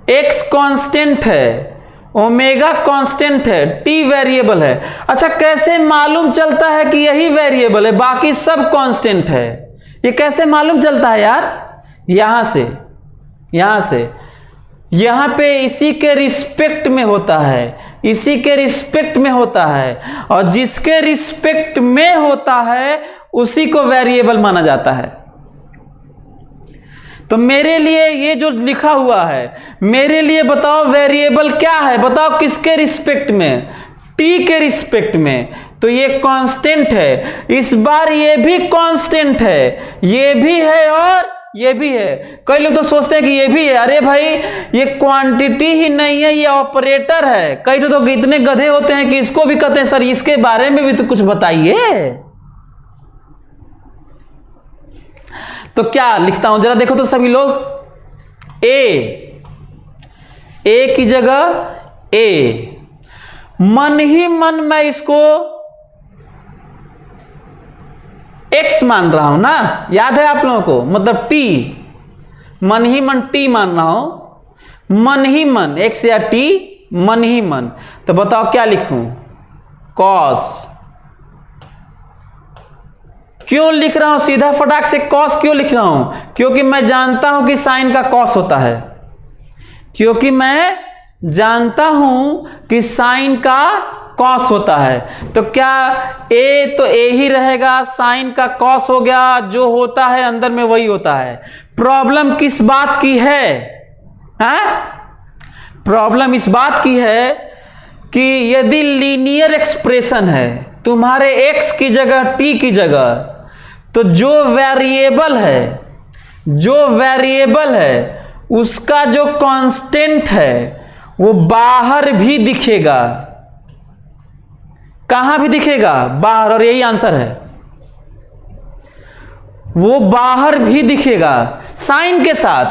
x कांस्टेंट है, ओमेगा कांस्टेंट है, t वेरिएबल है। अच्छा कैसे मालूम चलता है कि यही वेरिएबल है, बाकी सब कांस्टेंट है? ये कैसे मालूम चलता है यार? यहां से, यहां से, यहां पे इसी के रिस्पेक्ट में होता है, इसी के रिस्पेक्ट में होता है, और जिसके रिस्पेक्ट में होता है उसी को वेरिएबल माना जाता है। तो मेरे लिए ये जो लिखा हुआ है, मेरे लिए बताओ वेरिएबल क्या है, बताओ किसके रिस्पेक्ट में? t के रिस्पेक्ट में। तो ये कांस्टेंट है, इस बार ये भी कांस्टेंट है, ये भी है और ये भी है। कई लोग तो सोचते हैं कि ये भी है, अरे भाई ये क्वांटिटी ही नहीं है, ये ऑपरेटर है। कई तो इतने गधे होते हैं कि इसको भी कहते हैं सर इसके बारे में भी तो कुछ बताइए। तो क्या लिखता हूं जरा देखो तो सभी लोग, a की जगह a, मन ही मन मैं इसको x मान रहा हूं ना, याद है आप लोगों को, मतलब t, मन ही मन t मान रहा हूं, मन ही मन, x या t, मन ही मन। तो बताओ क्या लिखूं? cos। क्यों लिख रहा हूं सीधा फटाक से cos क्यों लिख रहा हूं? क्योंकि मैं जानता हूं कि साइन का cos होता है, क्योंकि मैं जानता हूं कि साइन का cos होता है। तो क्या a तो a ही रहेगा, साइन का cos हो गया, जो होता है अंदर में वही होता है। प्रॉब्लम किस बात की है? प्रॉब्लम इस बात की है कि यदि लीनियर एक्सप्रेशन है तुम्हारे x की जगह t की जगह, तो जो वेरिएबल है उसका जो कांस्टेंट है वो बाहर भी दिखेगा। कहां भी दिखेगा? बाहर, और यही आंसर है, वो बाहर भी दिखेगा साइन के साथ,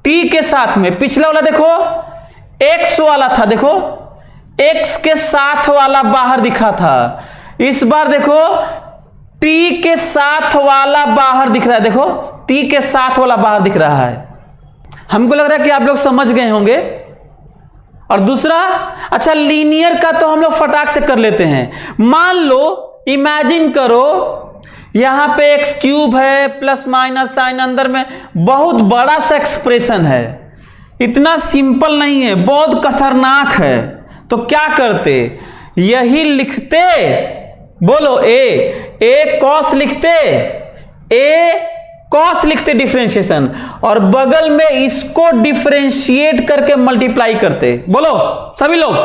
t के साथ में। पिछला वाला देखो x वाला था, देखो x के साथ वाला बाहर दिखा था, इस बार देखो टी के साथ वाला बाहर दिख रहा है, देखो टी के साथ वाला बाहर दिख रहा है। हमको लग रहा है कि आप लोग समझ गए होंगे। और दूसरा, अच्छा लीनियर का तो हम लोग फटाक से कर लेते हैं। मान लो, इमेजिन करो यहां पे एक्स क्यूब है प्लस माइनस साइन, अंदर में बहुत बड़ा सा एक्सप्रेशन है, इतना सिंपल नहीं है, बहुत खतरनाक है। तो क्या करते, यही लिखते, बोलो ए कॉस लिखते, ए कॉस लिखते डिफरेंशिएशन, और बगल में इसको डिफरेंशिएट करके मल्टीप्लाई करते। बोलो सभी लोग,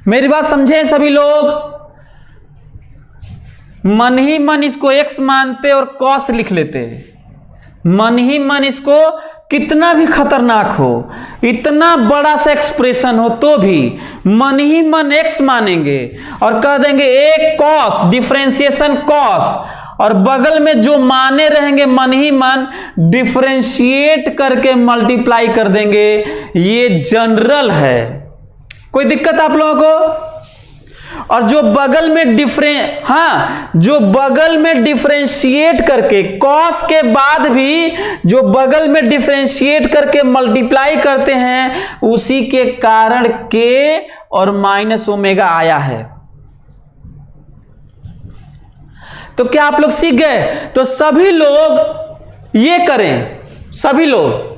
मेरी बात समझे सभी लोग? मन ही मन इसको एक्स मानते और कॉस लिख लेते। मन ही मन इसको, कितना भी खतरनाक हो, इतना बड़ा सा एक्सप्रेशन हो तो भी मन ही मन एक्स मानेंगे और कह देंगे ए कॉस डिफरेंशिएशन कॉस, और बगल में जो माने रहेंगे मन ही मन डिफरेंशिएट करके मल्टीप्लाई कर देंगे। ये जनरल है, कोई दिक्कत आप लोगों को? और जो बगल में जो बगल में डिफरेंशिएट करके कॉस के बाद भी जो बगल में डिफरेंशिएट करके मल्टीप्लाई करते हैं, उसी के कारण के और माइनस ओमेगा आया है। तो क्या आप लोग सीख गए? तो सभी लोग ये करें, सभी लोग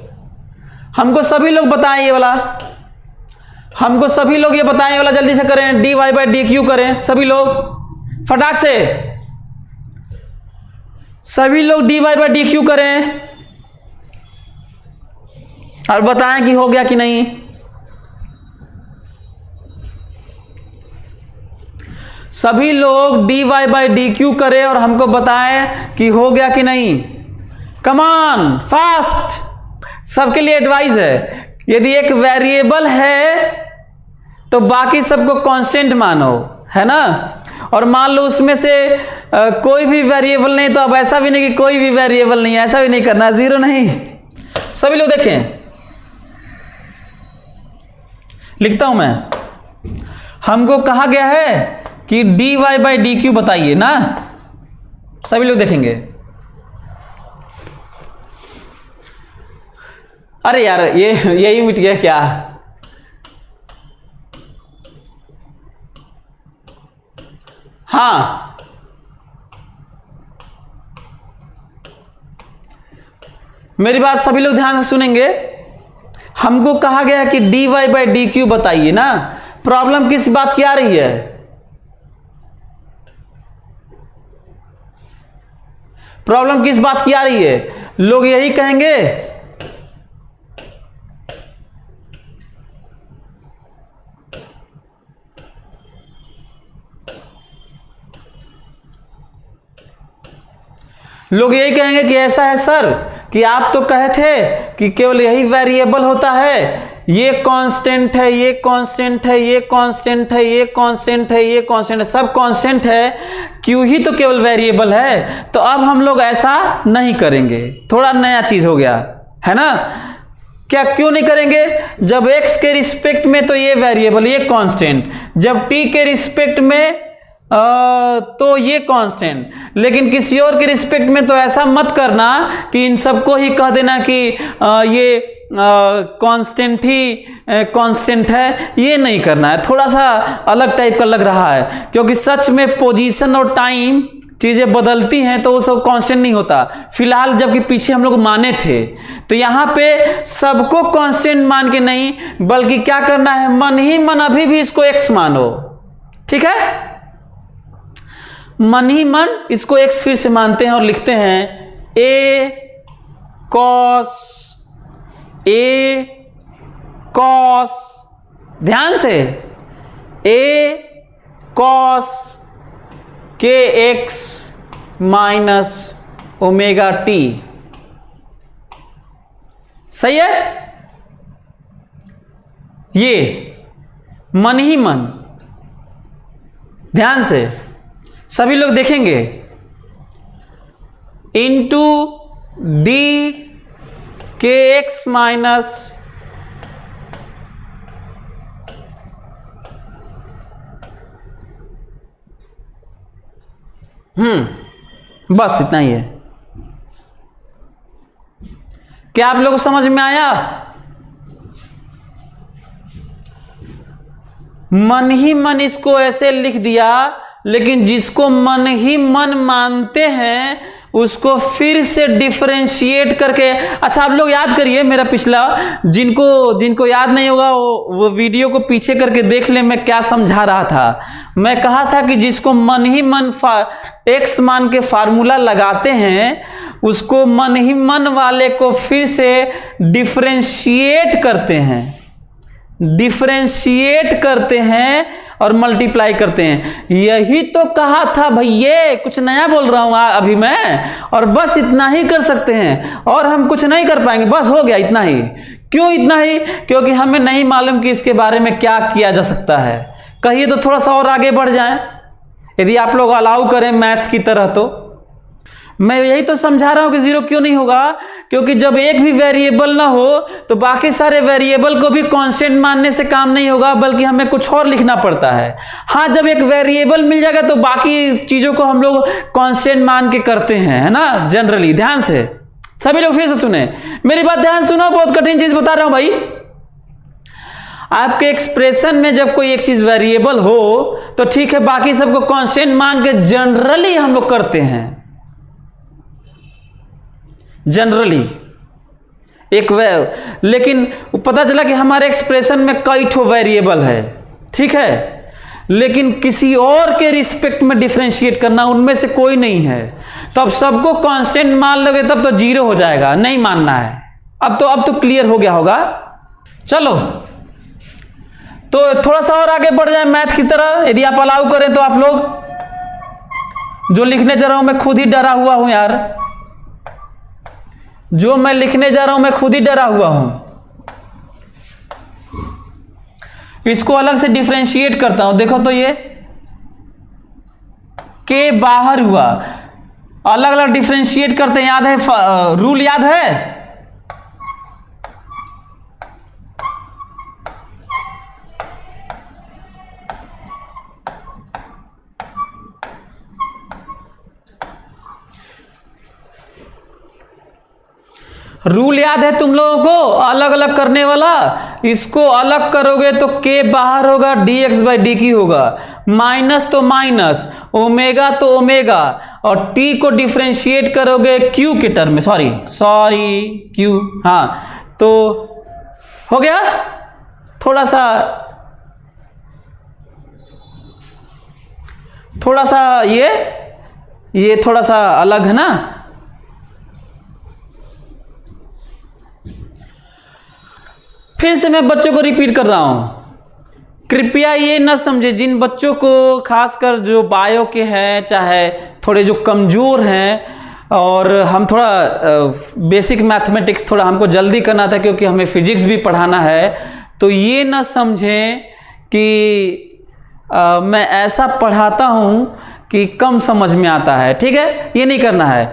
हमको सभी लोग बताएं ये वाला, हमको सभी लोग ये बताएं वाला, जल्दी से करें। dy बाई डी क्यू करें सभी लोग, फटाक से सभी लोग dy बाई डी क्यू करें और बताएं कि हो गया कि नहीं। सभी लोग dy बाई डी क्यू करें और हमको बताएं कि हो गया कि नहीं। कम ऑन फास्ट, सबके लिए एडवाइस है, यदि एक वेरिएबल है तो बाकी सबको कांस्टेंट मानो, है ना। और मान लो उसमें से कोई भी वेरिएबल नहीं, तो अब ऐसा भी नहीं कि कोई भी वेरिएबल नहीं है, ऐसा भी नहीं करना, जीरो नहीं। सभी लोग देखें, लिखता हूं मैं, हमको कहा गया है कि dy बाई डी क्यू बताइए ना, सभी लोग देखेंगे। अरे यार ये यही मिट गया क्या? हाँ, मेरी बात सभी लोग ध्यान से सुनेंगे। हमको कहा गया है कि dy बाई डी क्यू बताइए ना। प्रॉब्लम किस बात की आ रही है? प्रॉब्लम किस बात की आ रही है? लोग यही कहेंगे कि ऐसा है सर कि आप तो कहे थे कि केवल यही वेरिएबल होता है, ये कांस्टेंट है, ये कांस्टेंट है, ये कांस्टेंट है, ये कांस्टेंट है, ये कांस्टेंट है, सब कांस्टेंट है, क्यों ही तो केवल वेरिएबल है। तो अब हम लोग ऐसा नहीं करेंगे, थोड़ा नया चीज हो गया है ना। क्या क्यों नहीं करेंगे? जब x के रिस्पेक्ट में तो ये वेरिएबल, ये कांस्टेंट, जब t के रिस्पेक्ट में तो ये कांस्टेंट, लेकिन किसी और के रिस्पेक्ट में तो ऐसा मत करना कि इन सबको ही कह देना कि ये कांस्टेंट ही कांस्टेंट है, ये नहीं करना है। थोड़ा सा अलग टाइप का लग रहा है, क्योंकि सच में पोजीशन और टाइम चीजें बदलती हैं तो वो सब कांस्टेंट नहीं होता। फिलहाल जबकि पीछे हम लोग माने थे, तो यहाँ पे सबको कांस्टेंट मान के नहीं, बल्कि क्या करना है, मन ही मन अभी भी इसको x मानो, ठीक है। मन ही मन इसको x फिर से मानते हैं और लिखते हैं a cos, ध्यान से, a cos kx minus omega t, सही है। ये मन ही मन, ध्यान से सभी लोग देखेंगे, इंटू डी के एक्स माइनस बस इतना ही है। क्या आप लोगों को समझ में आया? मन ही मन इसको ऐसे लिख दिया, लेकिन जिसको मन ही मन मानते हैं उसको फिर से डिफरेंशिएट करके। अच्छा आप लोग याद करिए मेरा पिछला, जिनको याद नहीं होगा वो वीडियो को पीछे करके देख ले, मैं क्या समझा रहा था। मैं कहा था कि जिसको मन ही मन एक्स मान के फार्मूला लगाते हैं उसको मन ही मन वाले को फिर से डिफरेंशिएट करते हैं और मल्टीप्लाई करते हैं। यही तो कहा था भैया, कुछ नया बोल रहा हूं अभी मैं, और बस इतना ही कर सकते हैं और हम कुछ नहीं कर पाएंगे, बस हो गया इतना ही। क्यों इतना ही? क्योंकि हमें नहीं मालूम कि इसके बारे में क्या किया जा सकता है। कहिए तो थोड़ा सा और आगे बढ़ जाएं, यदि आप लोग अलाउ करें मैथ्स की तरह। तो मैं यही तो समझा रहा हूं कि जीरो क्यों नहीं होगा, क्योंकि जब एक भी वेरिएबल ना हो तो बाकी सारे वेरिएबल को भी कांस्टेंट मानने से काम नहीं होगा, बल्कि हमें कुछ और लिखना पड़ता है। हाँ, जब एक वेरिएबल मिल जाएगा तो बाकी चीजों को हम लोग कांस्टेंट मान के करते हैं, है ना, जनरली। ध्यान से सभी लोग फिर से सुने मेरी बात, ध्यान सुनो, बहुत कठिन चीज बता रहा हूं भाई। आपके एक्सप्रेशन में जब कोई एक चीज वेरिएबल हो तो ठीक है, बाकी सबको कांस्टेंट मान के जनरली हम लोग करते हैं। जनरली लेकिन पता चला कि हमारे एक्सप्रेशन में कई ठो वेरिएबल है, ठीक है, लेकिन किसी और के रिस्पेक्ट में डिफरेंशिएट करना उनमें से कोई नहीं है, तो अब सबको कांस्टेंट मान लोगे तब तो जीरो हो जाएगा, नहीं मानना है। अब तो क्लियर हो गया होगा। चलो तो थोड़ा सा और आगे बढ़ जाए मैथ की तरह, यदि आप अलाउ करें तो। आप लोग जो लिखने जा रहा हूं मैं खुद ही डरा हुआ हूं यार, जो मैं लिखने जा रहा हूं मैं खुद ही डरा हुआ हूं। इसको अलग से डिफरेंशिएट करता हूं। देखो तो ये के बाहर हुआ, अलग अलग डिफरेंशिएट करते हैं। याद है रूल? याद है? रूल याद है तुम लोगों को? अलग अलग करने वाला, इसको अलग करोगे तो के बाहर होगा, dx बाई डी की होगा, माइनस तो माइनस, ओमेगा तो ओमेगा, और t को डिफरेंशिएट करोगे q के टर्म में, सॉरी q, हाँ, तो हो गया। थोड़ा सा ये थोड़ा सा अलग है ना। फिर से मैं बच्चों को रिपीट कर रहा हूं, कृपया ये न समझे, जिन बच्चों को खासकर जो बायो के हैं, चाहे थोड़े जो कमजोर हैं, और हम थोड़ा बेसिक मैथमेटिक्स थोड़ा हमको जल्दी करना था क्योंकि हमें फिजिक्स भी पढ़ाना है, तो ये न समझें कि मैं ऐसा पढ़ाता हूं कि कम समझ में आता है, ठीक है, ये नहीं करना है।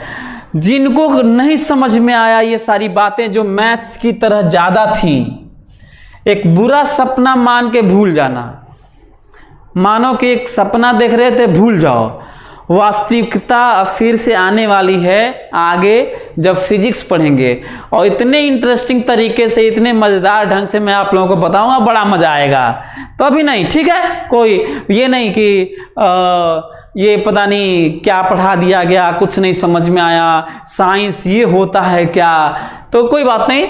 जिनको नहीं समझ में आया ये सारी बातें जो मैथ्स की तरह ज़्यादा थी, एक बुरा सपना मान के भूल जाना। मानो कि एक सपना देख रहे थे, भूल जाओ। वास्तविकता फिर से आने वाली है आगे जब फिजिक्स पढ़ेंगे, और इतने इंटरेस्टिंग तरीके से, इतने मज़ेदार ढंग से मैं आप लोगों को बताऊंगा, बड़ा मज़ा आएगा। तो अभी नहीं, ठीक है, कोई ये नहीं कि ये पता नहीं क्या पढ़ा दिया गया, कुछ नहीं समझ में आया, साइंस ये होता है क्या, तो कोई बात नहीं।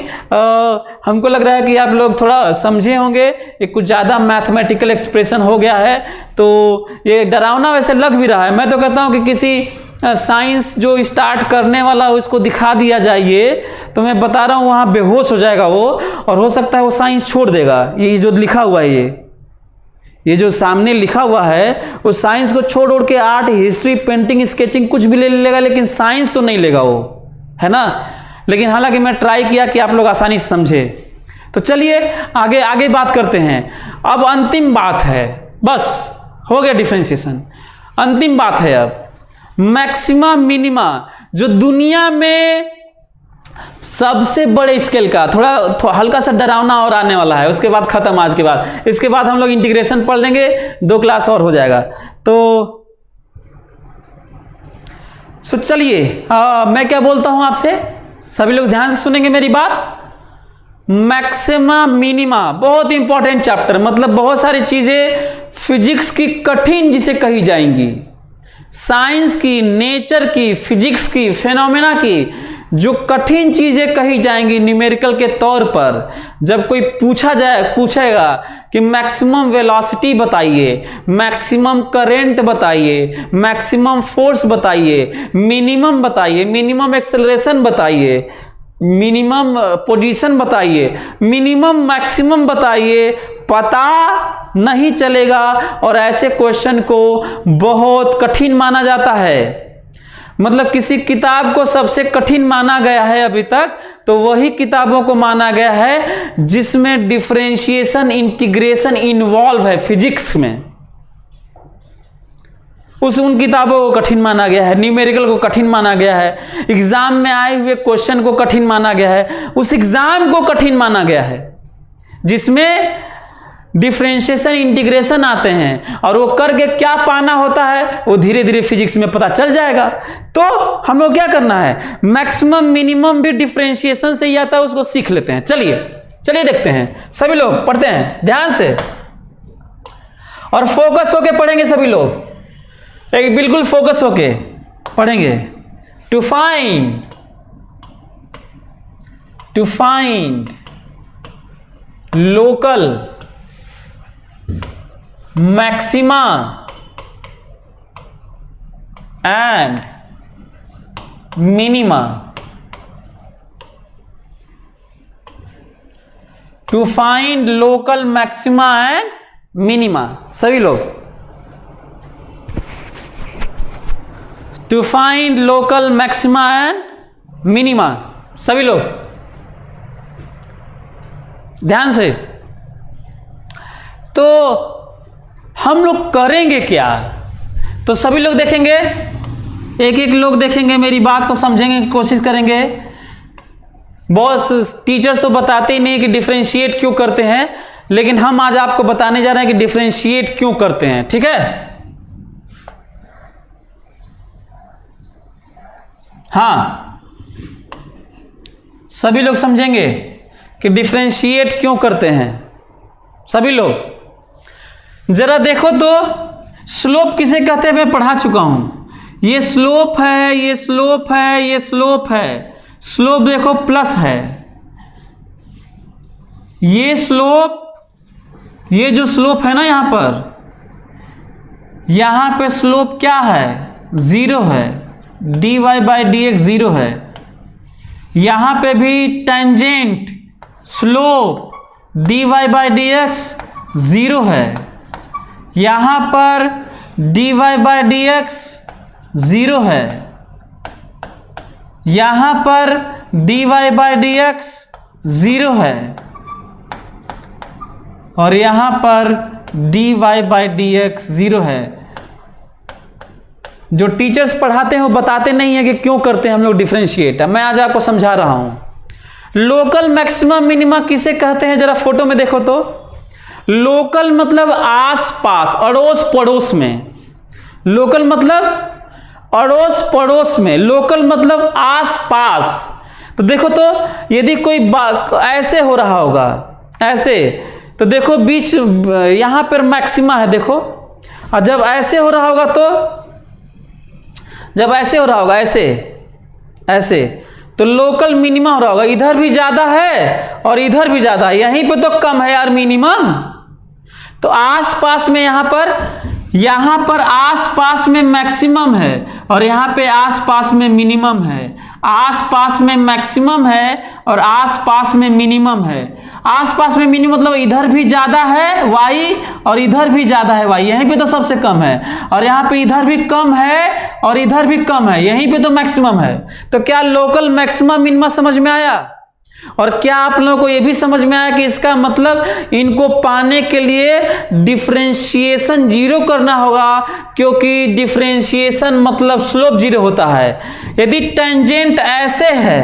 हमको लग रहा है कि आप लोग थोड़ा समझे होंगे, ये कुछ ज़्यादा मैथमेटिकल एक्सप्रेशन हो गया है, तो ये डरावना वैसे लग भी रहा है। मैं तो कहता हूँ कि किसी साइंस जो स्टार्ट करने वाला हो इसको दिखा दिया जाए, ये तो मैं बता रहा हूँ वहाँ बेहोश हो जाएगा वो, और हो सकता है वो साइंस छोड़ देगा। ये जो लिखा हुआ है, ये जो सामने लिखा हुआ है, वो साइंस को छोड़ के आर्ट, हिस्ट्री, पेंटिंग, स्केचिंग कुछ भी ले लेगा, लेकिन साइंस तो नहीं लेगा वो, है ना। लेकिन हालांकि मैं ट्राई किया कि आप लोग आसानी से समझे। तो चलिए आगे बात करते हैं। अब अंतिम बात है, बस हो गया डिफरेंशिएशन। अंतिम बात है अब मैक्सिमा मिनिमा, जो दुनिया में सबसे बड़े स्केल का, थोड़ा हल्का सा डरावना और आने वाला है, उसके बाद खत्म आज के बाद। इसके बाद हम लोग इंटीग्रेशन पढ़ लेंगे, 2 क्लास और हो जाएगा। तो सो चलिए मैं क्या बोलता हूं आपसे, सभी लोग ध्यान से सुनेंगे मेरी बात। मैक्सिमा मिनिमा बहुत इंपॉर्टेंट चैप्टर, मतलब बहुत सारी चीजें फिजिक्स की कठिन जिसे कही जाएंगी, साइंस की, नेचर की, फिजिक्स की, फेनोमेना की जो कठिन चीजें कही जाएंगी न्यूमेरिकल के तौर पर, जब कोई पूछेगा कि मैक्सिमम वेलोसिटी बताइए, मैक्सिमम करंट बताइए, मैक्सिमम फोर्स बताइए, मिनिमम बताइए, मिनिमम एक्सेलरेशन बताइए, मिनिमम पोजीशन बताइए, मिनिमम मैक्सिमम बताइए, पता नहीं चलेगा। और ऐसे क्वेश्चन को बहुत कठिन माना जाता है, मतलब किसी किताब को सबसे कठिन माना गया है अभी तक, तो वही किताबों को माना गया है जिसमें डिफरेंशिएशन इंटीग्रेशन इन्वॉल्व है फिजिक्स में, उन किताबों को कठिन माना गया है, न्यूमेरिकल को कठिन माना गया है, एग्जाम में आए हुए क्वेश्चन को कठिन माना गया है, उस एग्जाम को कठिन माना गया है जिसमें डिफरेंशिएशन इंटीग्रेशन आते हैं, और वो करके क्या पाना होता है वो धीरे धीरे फिजिक्स में पता चल जाएगा। तो हम लोग क्या करना है, मैक्सिमम मिनिमम भी डिफरेंशिएशन से ही आता है, उसको सीख लेते हैं। चलिए देखते हैं, सभी लोग पढ़ते हैं ध्यान से और फोकस होके पढ़ेंगे, सभी लोग एक बिल्कुल फोकस होके पढ़ेंगे। To find local maxima and minima, to find local maxima and minima, सभी लोग to find local maxima and minima, सभी लोग ध्यान से। तो हम लोग करेंगे क्या, तो सभी लोग देखेंगे, एक एक लोग देखेंगे, मेरी बात को समझेंगे की कोशिश करेंगे। बहुत टीचर्स तो बताते ही नहीं कि डिफरेंशिएट क्यों करते हैं, लेकिन हम आज आपको बताने जा रहे हैं कि डिफरेंशिएट क्यों करते हैं, ठीक है। हाँ, सभी लोग समझेंगे कि डिफरेंशिएट क्यों करते हैं, सभी लोग जरा देखो तो स्लोप किसे कहते हैं, मैं पढ़ा चुका हूं। ये स्लोप है, ये स्लोप है, ये स्लोप है, स्लोप देखो प्लस है, ये स्लोप, ये जो स्लोप है ना यहां पे स्लोप क्या है, जीरो है, dy by d x zero है। यहां पे भी tangent slope dy by d x zero है, यहां पर dy by d x zero है, यहां पर dy by d x zero है, और यहां पर dy by d x zero है। जो टीचर्स पढ़ाते हैं वो बताते नहीं है कि क्यों करते हैं हम लोग डिफरेंशिएट, मैं आज आपको समझा रहा हूं। लोकल मैक्सिमम मिनिमा किसे कहते हैं, जरा फोटो में देखो तो। लोकल मतलब आस पास, अड़ोस पड़ोस में, लोकल मतलब अड़ोस पड़ोस में, लोकल मतलब आस पास। तो देखो तो यदि कोई ऐसे हो रहा होगा, ऐसे, तो देखो बीच यहां पर मैक्सिमा है, देखो, और जब ऐसे हो रहा होगा तो, जब ऐसे हो रहा होगा, ऐसे, तो लोकल मिनिमम हो रहा होगा, इधर भी ज्यादा है और इधर भी ज्यादा है, यहीं पे तो कम है यार मिनिमम। तो आसपास में यहां पर आसपास में मैक्सिमम है और यहां पे आसपास में मिनिमम है, आसपास में मैक्सिमम है और आसपास में मिनिमम है। आसपास में मिनिमम मतलब इधर भी ज्यादा है y और इधर भी ज्यादा है y, यहीं पे तो सबसे कम है, और यहां पे इधर भी कम है और इधर भी कम है, यहीं पे तो मैक्सिमम है। तो क्या लोकल मैक्सिमम मिनिमम समझ में आया? और क्या आप लोगों को यह भी समझ में आया कि इसका मतलब इनको पाने के लिए डिफरेंशिएशन जीरो करना होगा, क्योंकि डिफरेंशिएशन मतलब स्लोप जीरो होता है। यदि टेंजेंट ऐसे है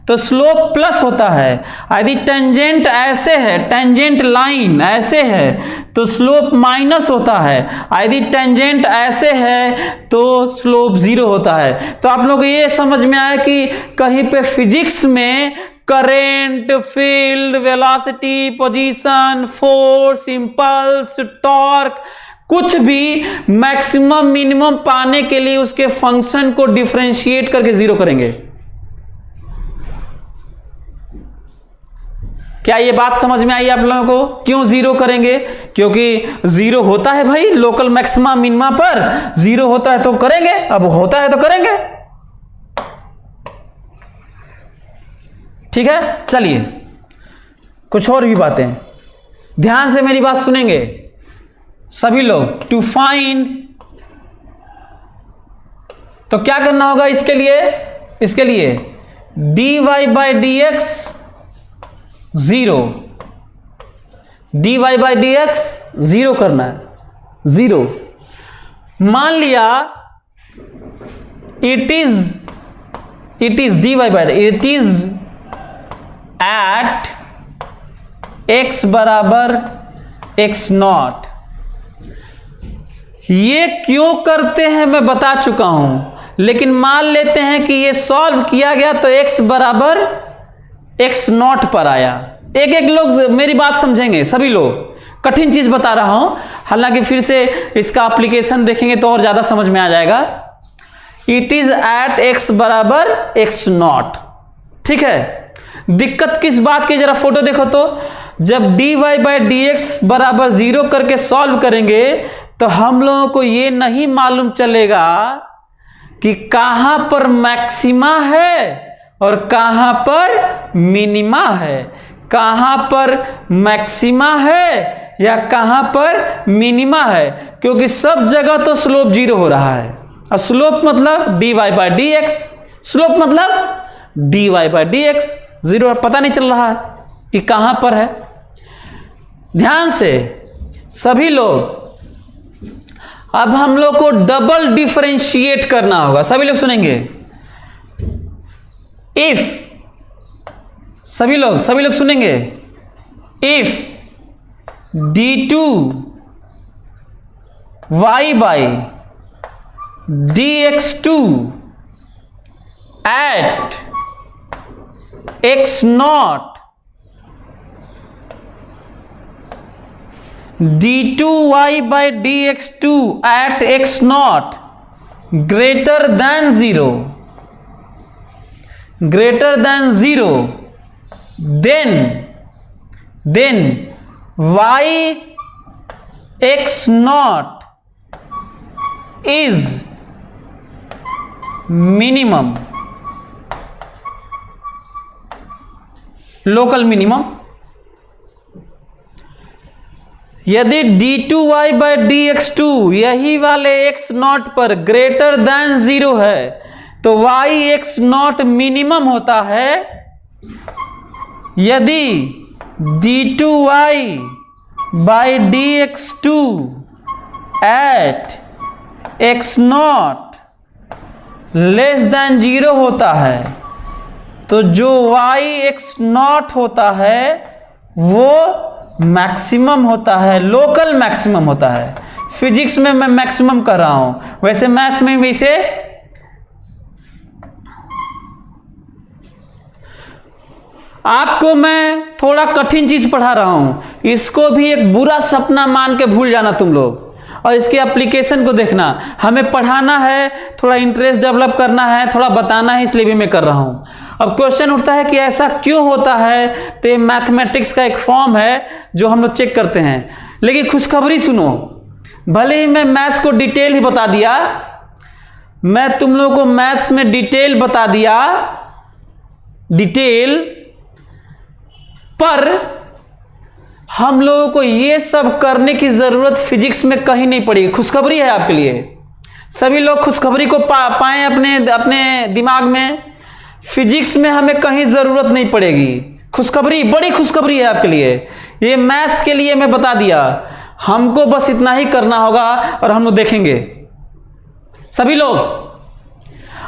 तो स्लोप प्लस होता है। यदि टेंजेंट ऐसे है, टेंजेंट लाइन ऐसे है तो स्लोप माइनस होता है। यदि टेंजेंट ऐसे है तो स्लोप 0 होता है। तो आप लोग ये समझ में आया कि कहीं पे फिजिक्स में current, field, velocity, position, force, impulse, torque, कुछ भी मैक्सिमम मिनिमम पाने के लिए उसके फंक्शन को डिफरेंशिएट करके 0 करेंगे। क्या ये बात समझ में आई आप लोगों को? क्यों 0 करेंगे? क्योंकि 0 होता है भाई लोकल मैक्सिमा मिनिमा पर, 0 होता है तो करेंगे, अब होता है तो करेंगे। ठीक है, चलिए कुछ और भी बातें ध्यान से मेरी बात सुनेंगे सभी लोग। टू फाइंड, तो क्या करना होगा इसके लिए dy by d x 0, dy by d x 0 करना है, 0। मान लिया it is dy by it is at x बराबर x0। ये क्यों करते हैं मैं बता चुका हूं, लेकिन मान लेते हैं कि ये सॉल्व किया गया तो x बराबर x0 पर आया। एक एक लोग मेरी बात समझेंगे, सभी लोग। कठिन चीज बता रहा हूं, हालांकि फिर से इसका एप्लीकेशन देखेंगे तो और ज्यादा समझ में आ जाएगा। इट इज एट x बराबर x0। ठीक है, दिक्कत किस बात की, जरा फोटो देखो तो। जब dy बाई डी एक्स बराबर 0 करके सॉल्व करेंगे तो हम लोगों को ये नहीं मालूम चलेगा कि कहां पर मैक्सिमा है और कहां पर मिनिमा है, कहां पर मैक्सिमा है या कहां पर मिनिमा है, क्योंकि सब जगह तो स्लोप 0 हो रहा है। और स्लोप मतलब dy by d x, slope मतलब dy बाई डी एक्स 0, पता नहीं चल रहा है कि कहां पर है। ध्यान से सभी लोग, अब हम लोग को डबल डिफरेंशिएट करना होगा। सभी लोग सुनेंगे। इफ, सभी लोग सुनेंगे। If d2 y by dx2 at x0 d2y by dx2 at x0 greater than 0, then y x0 is minimum, local minimum. यदि d2y बाई dx2 यही वाले x0 पर ग्रेटर देन 0 है तो y x0 मिनिमम होता है। यदि d2y by dx2 at x0 less than 0 होता है तो जो y x0 होता है वो मैक्सिमम होता है, लोकल मैक्सिमम होता है। फिजिक्स में मैं मैक्सिमम कर रहा हूं, वैसे मैथ्स में भी इसे आपको मैं थोड़ा कठिन चीज पढ़ा रहा हूं, इसको भी एक बुरा सपना मान के भूल जाना तुम लोग, और इसके एप्लीकेशन को देखना। हमें पढ़ाना है, थोड़ा इंटरेस्ट डेवलप करना है, थोड़ा बताना है, इसलिए भी मैं कर रहा हूं। अब क्वेश्चन उठता है कि ऐसा क्यों होता है, तो ये मैथमेटिक्स का एक फॉर्म है जो हम लोग चेक करते हैं। लेकिन खुशखबरी सुनो, भले ही मैं मैथ्स को डिटेल ही बता दिया, मैं तुम लोगों को मैथ्स में डिटेल बता दिया, डिटेल, पर हम लोगों को ये सब करने की जरूरत फिजिक्स में कहीं नहीं पड़ेगी। खुशखबरी है आपके लिए, सभी लोग खुशखबरी को पाएं अपने दिमाग में। फिजिक्स में हमें कहीं जरूरत नहीं पड़ेगी। खुशखबरी, बड़ी खुशखबरी है आपके लिए। ये मैथ्स के लिए मैं बता दिया, हमको बस इतना ही करना होगा और हम लोग देखेंगे। सभी लोग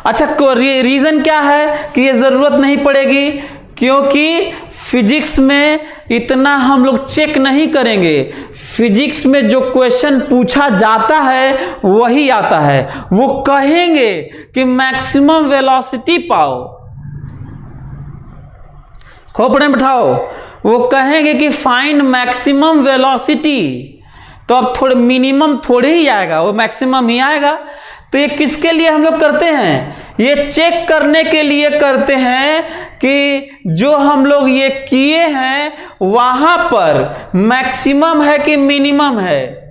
अच्छा, रीजन क्या है कि ये जरूरत नहीं पड़ेगी? क्योंकि फिजिक्स में इतना हम लोग चेक नहीं करेंगे। फिजिक्स में जो क्वेश्चन पूछा जाता है वही आता है। वो कहेंगे कि मैक्सिमम वेलोसिटी पाओ, खोपड़े में बिठाओ, वो कहेंगे कि फाइंड मैक्सिमम वेलोसिटी, तो अब थोड़े मिनिमम थोड़े ही आएगा, वो मैक्सिमम ही आएगा। तो ये किसके लिए हम लोग करते हैं? ये चेक करने के लिए करते हैं कि जो हम लोग ये किए हैं वहां पर मैक्सिमम है कि मिनिमम है।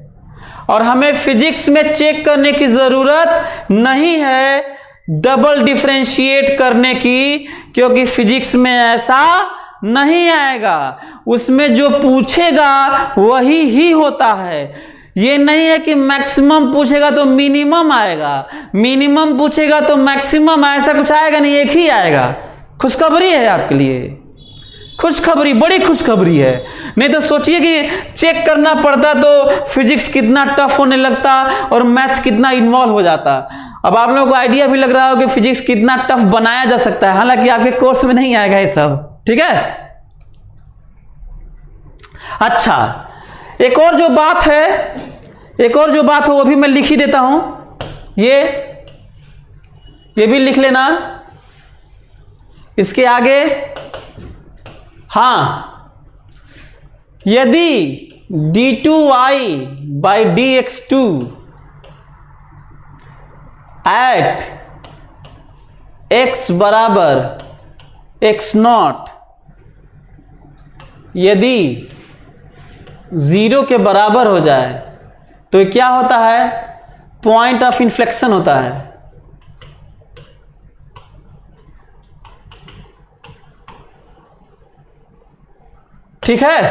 और हमें फिजिक्स में चेक करने की जरूरत नहीं है डबल डिफरेंशिएट करने की, क्योंकि फिजिक्स में ऐसा नहीं आएगा। उसमें जो पूछेगा वही ही होता है। ये नहीं है कि मैक्सिमम पूछेगा तो मिनिमम आएगा, मिनिमम पूछेगा तो मैक्सिमम, ऐसा कुछ आएगा नहीं, एक ही आएगा। खुशखबरी है आपके लिए, खुशखबरी, बड़ी खुशखबरी है। नहीं तो सोचिए कि चेक करना पड़ता तो फिजिक्स कितना टफ होने लगता और मैथ्स कितना इन्वॉल्व हो जाता। अब आप लोगों को आइडिया भी लग रहा हो कि फिजिक्स कितना टफ बनाया जा सकता है, हालांकि आपके कोर्स में नहीं आएगा ये सब, ठीक है। अच्छा, एक और जो बात है वो भी मैं लिख ही देता हूं, ये भी लिख लेना इसके आगे। हां, यदि d2y by dx2 eight x बराबर x0 यदि 0 के बराबर हो जाए तो ये क्या होता है? पॉइंट ऑफ इन्फ्लेक्शन होता है। ठीक है।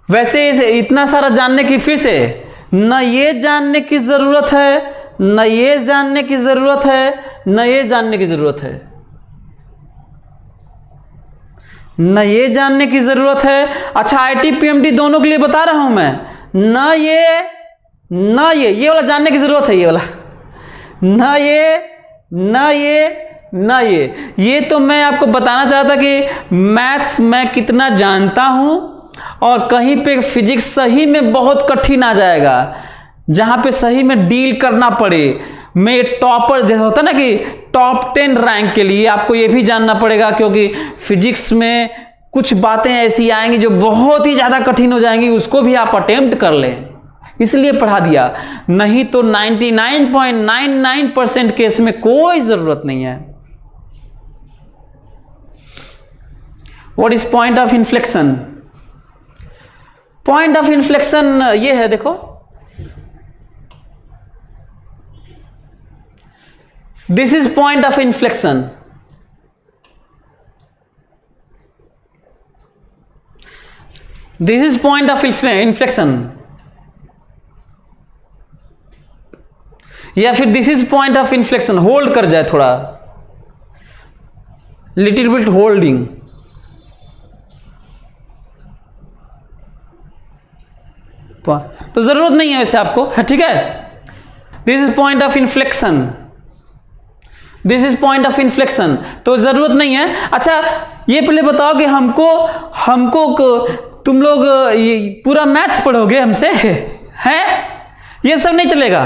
वैसे इतना सारा जानने की फिर से न ये जानने की जरूरत है, न ये जानने की जरूरत है, न ये जानने की जरूरत है, न ये जानने की जरूरत है। अच्छा, आईटी पीएमटी दोनों के लिए बता रहा हूं मैं, न ये वाला जानने की जरूरत है, ये वाला न ये तो मैं आपको बताना चाहता कि मैथ्स मैं कितना जानता हूं और कहीं पे फिजिक्स सही में बहुत कठिन आ जाएगा, जहां पे सही में डील करना पड़े। मैं टॉपर जैसा होता ना कि टॉप 10 रैंक के लिए आपको ये भी जानना पड़ेगा, क्योंकि फिजिक्स में कुछ बातें ऐसी आएंगी जो बहुत ही ज्यादा कठिन हो जाएंगी, उसको भी आप अटेम्प्ट कर लें, इसलिए पढ़ा दिया। नहीं तो 99.99% केस में कोई जरूरत नहीं है। What is point of inflection? Point of inflection ये है, देखो, this is point of inflection. This is point of inflection, या फिर this is point of inflection. Hold कर जाए थोड़ा, लिटिल बिट होल्डिंग। तो जरूरत नहीं है वैसे आपको, है, ठीक है। This is point of inflection, this is point of inflection, तो जरूरत नहीं है। अच्छा, ये पहले बताओ कि हमको तुम लोग ये पूरा मैथ्स पढ़ोगे हमसे, हैं? ये सब नहीं चलेगा,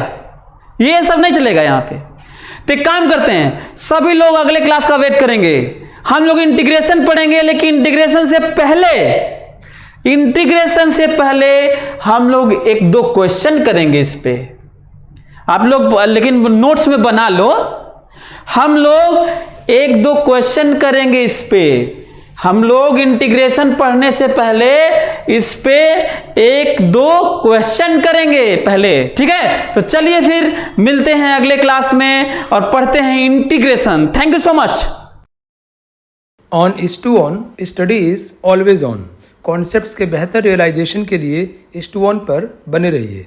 ये सब नहीं चलेगा यहाँ पे। तो एक काम करते हैं, सभी लोग अगले क्लास का वेट करेंगे, हम लोग इंटीग्रेशन पढ़ेंगे, लेकिन इंटीग्रेशन से पहले हम लोग 1-2 क्वेश्चन करेंगे इस पे। आप लोग लेकिन नोट्स में बना लो, हम लोग 1-2 क्वेश्चन करेंगे इस पे। हम लोग इंटीग्रेशन पढ़ने से पहले इस पे 1-2 क्वेश्चन करेंगे पहले, ठीक है। तो चलिए फिर मिलते हैं अगले क्लास में और पढ़ते हैं integration. Thank you so much. On IS2ON study is always on. Concepts के बेहतर रियलाइजेशन के लिए IS2ON पर बने रहिए।